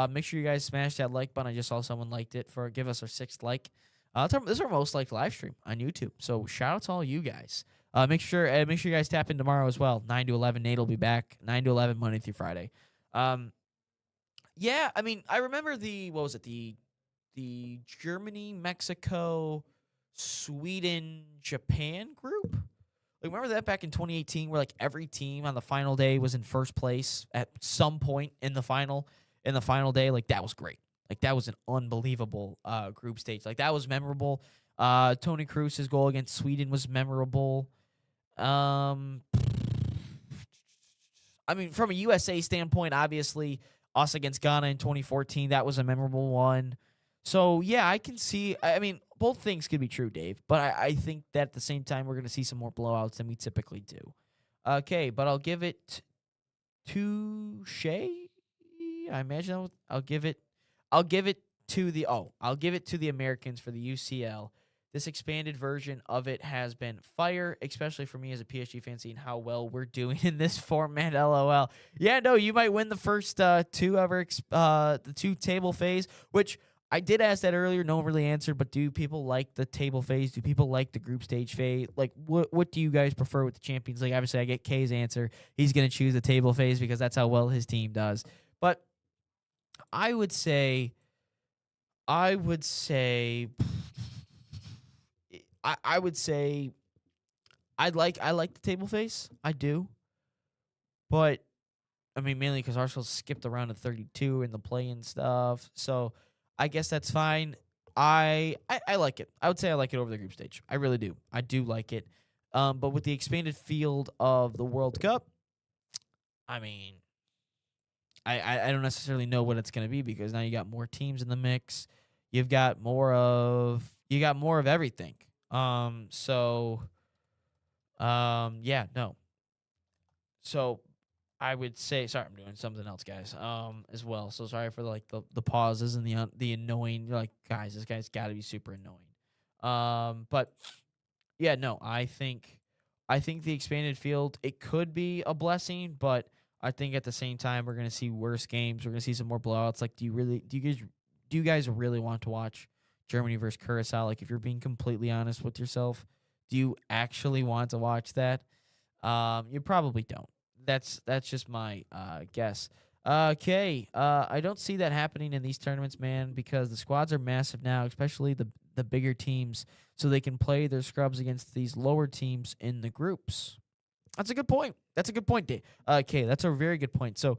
Make sure you guys smash that like button. I just saw someone liked it give us our 6th like. This is our most liked live stream on YouTube. So shout out to all you guys. Make sure you guys tap in tomorrow as well. 9 to 11. Nate will be back 9 to 11 Monday through Friday. Yeah, I mean, I remember the Germany, Mexico, Sweden, Japan group. Like, remember that back in 2018 where like every team on the final day was in first place at some point in the final day? Like, that was great. Like, that was an unbelievable group stage. Like, that was memorable. Tony Kroos's goal against Sweden was memorable. I mean, from a USA standpoint, obviously, us against Ghana in 2014, that was a memorable one. So, yeah, I can see. I mean, both things could be true, Dave. But I think that at the same time, we're going to see some more blowouts than we typically do. Okay, but I'll give it to Shea. I imagine I'll give it to the Americans for the UCL. This expanded version of it has been fire, especially for me as a PSG fan, seeing how well we're doing in this format. LOL. Yeah, no, you might win the first the 2 table phase, which I did ask that earlier. No one really answered, but do people like the table phase? Do people like the group stage phase? Like, what do you guys prefer with the Champions League? Obviously, I get K's answer. He's going to choose the table phase because that's how well his team does. But I would say I would say I like the table phase. I do. But I mean, mainly because Arsenal skipped around to 32 in the play-in stuff. So I guess that's fine. I like it. I would say I like it over the group stage. I really do. I do like it. But with the expanded field of the World Cup, I mean, I don't necessarily know what it's going to be because now you got more teams in the mix. You've got more of everything. Yeah, no. So I would say, sorry, I'm doing something else, guys. As well. So sorry for the pauses and the annoying. You're like, guys, this guy's got to be super annoying. But yeah, no, I think the expanded field, it could be a blessing, but I think at the same time we're gonna see worse games. We're gonna see some more blowouts. Like, do you guys really want to watch Germany versus Curacao? Like, if you're being completely honest with yourself, do you actually want to watch that? You probably don't. That's just my guess. Okay. I don't see that happening in these tournaments, man, because the squads are massive now, especially the bigger teams, so they can play their scrubs against these lower teams in the groups. That's a good point. Dave. Okay, that's a very good point. So,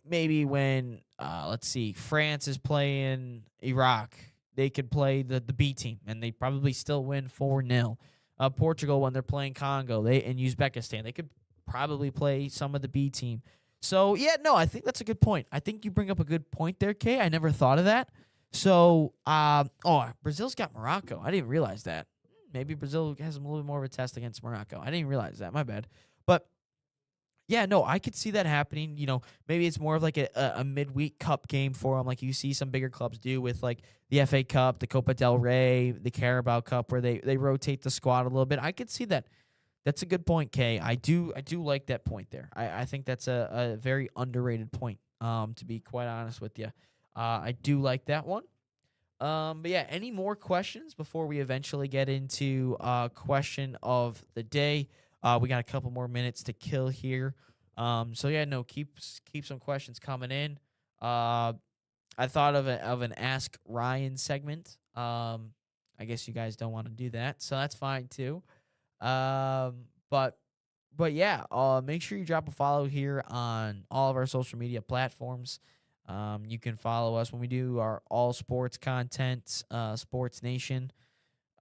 maybe when let's see, France is playing Iraq, they could play the B team, and they probably still win 4-0. Portugal, when they're playing Congo, and Uzbekistan, they could probably play some of the B team. So, yeah, no, I think that's a good point. I think you bring up a good point there, Kay. I never thought of that. So, Brazil's got Morocco. I didn't even realize that. Maybe Brazil has a little bit more of a test against Morocco. I didn't even realize that. My bad. But, yeah, no, I could see that happening. Maybe it's more of like a midweek cup game for them, like you see some bigger clubs do with like the FA Cup, the Copa del Rey, the Carabao Cup, where they rotate the squad a little bit. I could see that. That's a good point, Kay. I do like that point there. I think that's a very underrated point, to be quite honest with you. I do like that one. But yeah, any more questions before we eventually get into question of the day? We got a couple more minutes to kill here. So yeah, no, keep some questions coming in. I thought of an Ask Ryan segment. I guess you guys don't want to do that, so that's fine too. But yeah, make sure you drop a follow here on all of our social media platforms. You can follow us when we do our all sports content, Sports Nation.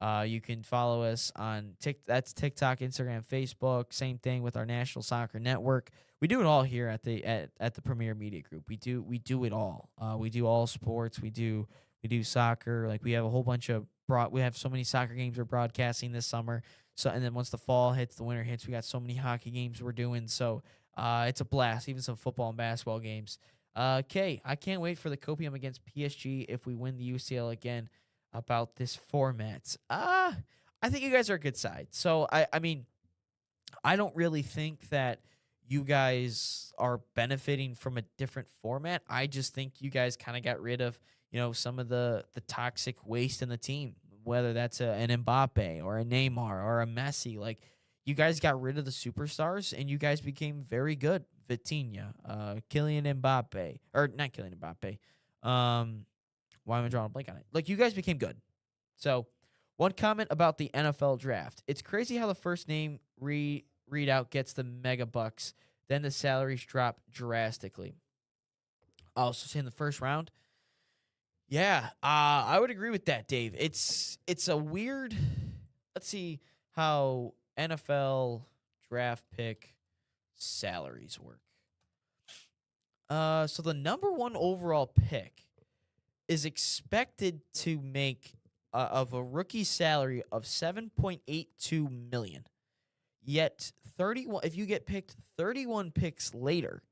You can follow us on that's TikTok, Instagram, Facebook. Same thing with our National Soccer Network. We do it all here at the Premier Media Group. We do it all. We do all sports. We do soccer. Like, we have a whole bunch of we have so many soccer games we're broadcasting this summer. So, and then once the fall hits, the winter hits, we got so many hockey games we're doing. So it's a blast. Even some football and basketball games. Okay, I can't wait for the Copium against PSG if we win the UCL again. About this format, I think you guys are a good side. So I mean, I don't really think that you guys are benefiting from a different format. I just think you guys kind of got rid of, some of the toxic waste in the team, whether that's an Mbappe or a Neymar or a Messi. Like, you guys got rid of the superstars and you guys became very good. Vitinha, Kylian Mbappe, or not Kylian Mbappe. Why am I drawing a blank on it? Like, you guys became good. So, one comment about the NFL draft. It's crazy how the first name readout gets the mega bucks, then the salaries drop drastically. Oh, so say in the first round? Yeah, I would agree with that, Dave. It's a weird. Let's see how NFL draft pick salaries work. So the number one overall pick is expected to make of a rookie salary of $7.82 million. Yet 31, if you get picked 31 picks later,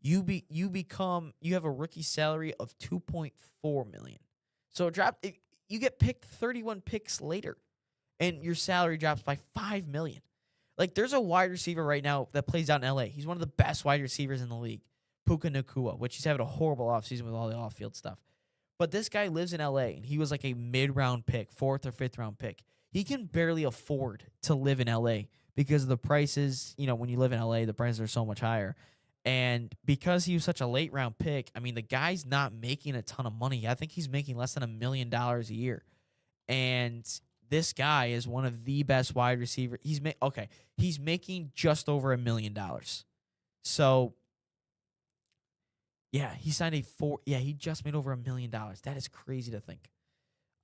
you have a rookie salary of $2.4 million. So you get picked 31 picks later, and your salary drops by $5 million. Like, there's a wide receiver right now that plays out in LA. He's one of the best wide receivers in the league, Puka Nacua, which he's having a horrible offseason with all the off-field stuff. But this guy lives in LA, and he was like a mid-round pick, 4th or 5th round pick. He can barely afford to live in LA because of the prices. When you live in LA, the prices are so much higher. And because he was such a late-round pick, I mean, the guy's not making a ton of money. I think he's making less than $1 million a year. And this guy is one of the best wide receivers. He's making just over $1 million. So, yeah, he signed he just made over $1 million. That is crazy to think.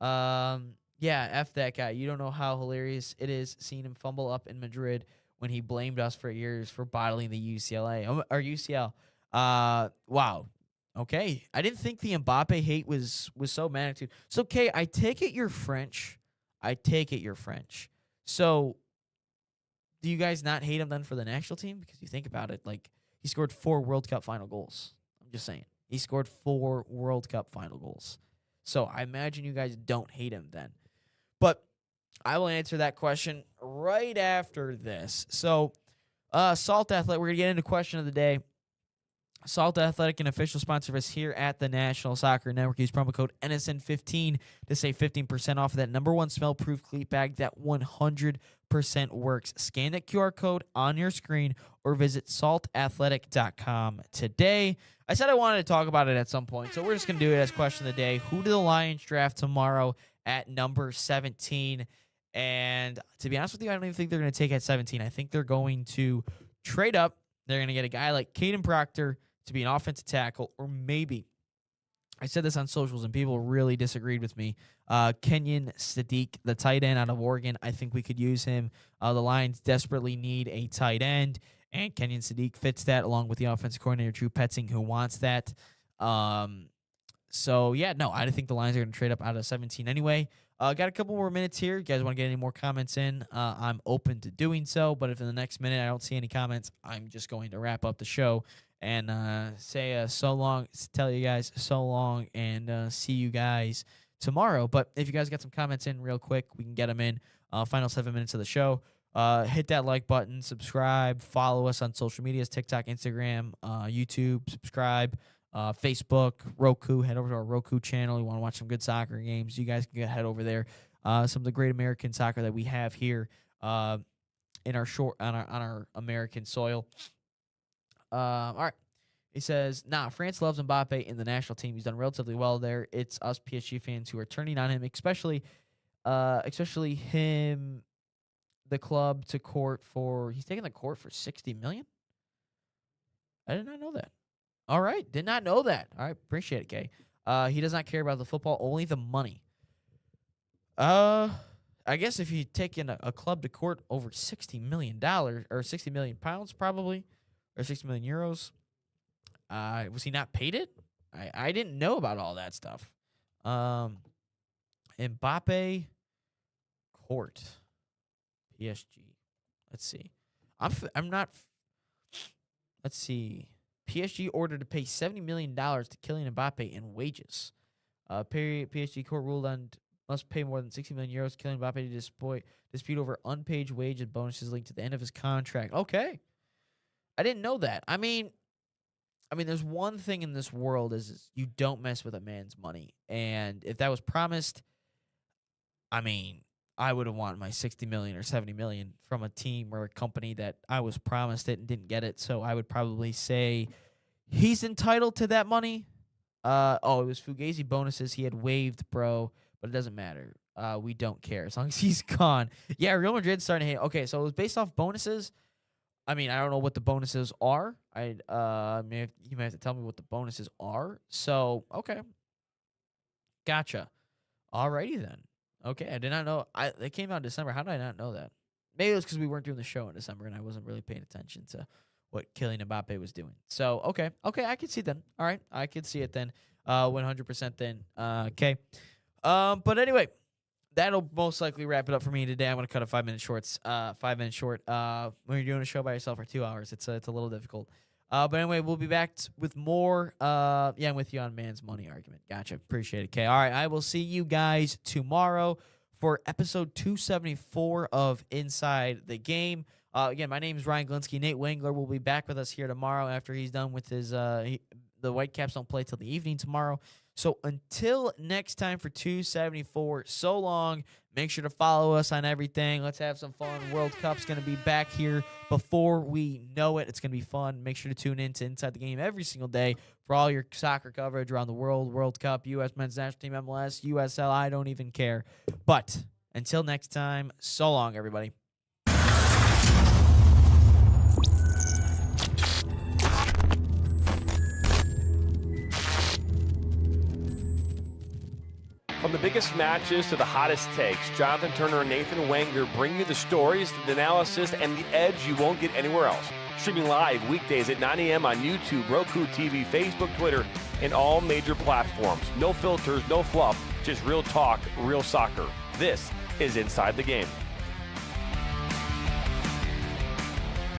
Yeah, F that guy. You don't know how hilarious it is seeing him fumble up in Madrid when he blamed us for years for bottling the UCL. Wow. Okay. I didn't think the Mbappe hate was so magnitude. So, Kay, I take it you're French. So, do you guys not hate him then for the national team? Because you think about it, like, he scored 4 World Cup final goals. I'm just saying. He scored 4 World Cup final goals. So, I imagine you guys don't hate him then. But I will answer that question right after this. So, Salt Athletic, we're going to get into question of the day. Salt Athletic, an official sponsor of us here at the National Soccer Network. Use promo code NSN15 to save 15% off of that #1 smell-proof cleat bag that 100% works. Scan that QR code on your screen or visit saltathletic.com today. I said I wanted to talk about it at some point, so we're just going to do it as question of the day. Who do the Lions draft tomorrow at number 17? And to be honest with you, I don't even think they're going to take at 17. I think they're going to trade up. They're going to get a guy like Caden Proctor to be an offensive tackle, or maybe, I said this on socials and people really disagreed with me, Kenyon Sadiq, the tight end out of Oregon. I think we could use him. The Lions desperately need a tight end, and Kenyon Sadiq fits that, along with the offensive coordinator, Drew Petzing, who wants that. So, yeah, no, I think the Lions are going to trade up out of 17 anyway. Got a couple more minutes here. You guys want to get any more comments in? I'm open to doing so, but if in the next minute I don't see any comments, I'm just going to wrap up the show and say so long, tell you guys so long, and see you guys tomorrow. But if you guys got some comments in real quick, we can get them in. Final 7 minutes of the show. Hit that like button, subscribe, follow us on social medias, TikTok, Instagram, YouTube, subscribe. Facebook, Roku, head over to our Roku channel. You want to watch some good soccer games, you guys can head over there. Some of the great American soccer that we have here in our on our American soil. All right. He says, France loves Mbappe in the national team. He's done relatively well there. It's us PSG fans who are turning on him, especially him, the club to court for, he's taking the court for $60 million? I did not know that. All right. Did not know that. All right. Appreciate it, Kay. He does not care about the football, only the money. I guess if you take in a club to court over $60 million, or 60 million pounds probably, or 60 million euros, was he not paid it? I didn't know about all that stuff. Mbappe court, PSG. Let's see. I'm not. Let's see. PSG ordered to pay $70 million to Kylian Mbappe in wages. PSG court ruled on must pay more than 60 million euros. Kylian Mbappe to dispute over unpaid wage and bonuses linked to the end of his contract. Okay. I didn't know that. I mean, there's one thing in this world is you don't mess with a man's money. And if that was promised, I mean, I would have wanted my 60 million or 70 million from a team or a company that I was promised it and didn't get it. So I would probably say he's entitled to that money. It was Fugazi bonuses he had waived, bro, but it doesn't matter. We don't care as long as he's gone. Yeah, Real Madrid's starting to hate. Okay, so it was based off bonuses. I mean, I don't know what the bonuses are. You may have to tell me what the bonuses are. So, okay. Gotcha. Alrighty then. Okay, I did not know. They came out in December. How did I not know that? Maybe it was because we weren't doing the show in December and I wasn't really paying attention to what Kylian Mbappe was doing. So, okay, I can see then. All right, I can see it then. 100% then. Okay. But anyway, that'll most likely wrap it up for me today. I'm gonna cut a 5 minute shorts. 5 minutes short. When you're doing a show by yourself for 2 hours, it's a little difficult. But anyway, we'll be back with more. I'm with you on man's money argument. Gotcha. Appreciate it. Okay. All right. I will see you guys tomorrow for episode 274 of Inside the Game. Again, my name is Ryan Glinsky. Nate Wengler will be back with us here tomorrow after he's done with his. The Whitecaps don't play till the evening tomorrow. So until next time for 274, so long. Make sure to follow us on everything. Let's have some fun. World Cup's going to be back here before we know it. It's going to be fun. Make sure to tune in to Inside the Game every single day for all your soccer coverage around the world. World Cup, U.S. Men's National Team, MLS, USL, I don't even care. But until next time, so long, everybody. From the biggest matches to the hottest takes, Jonathan Turner and Nathan Wenger bring you the stories, the analysis, and the edge you won't get anywhere else. Streaming live weekdays at 9 a.m. on YouTube, Roku TV, Facebook, Twitter, and all major platforms. No filters, no fluff, just real talk, real soccer. This is Inside the Game.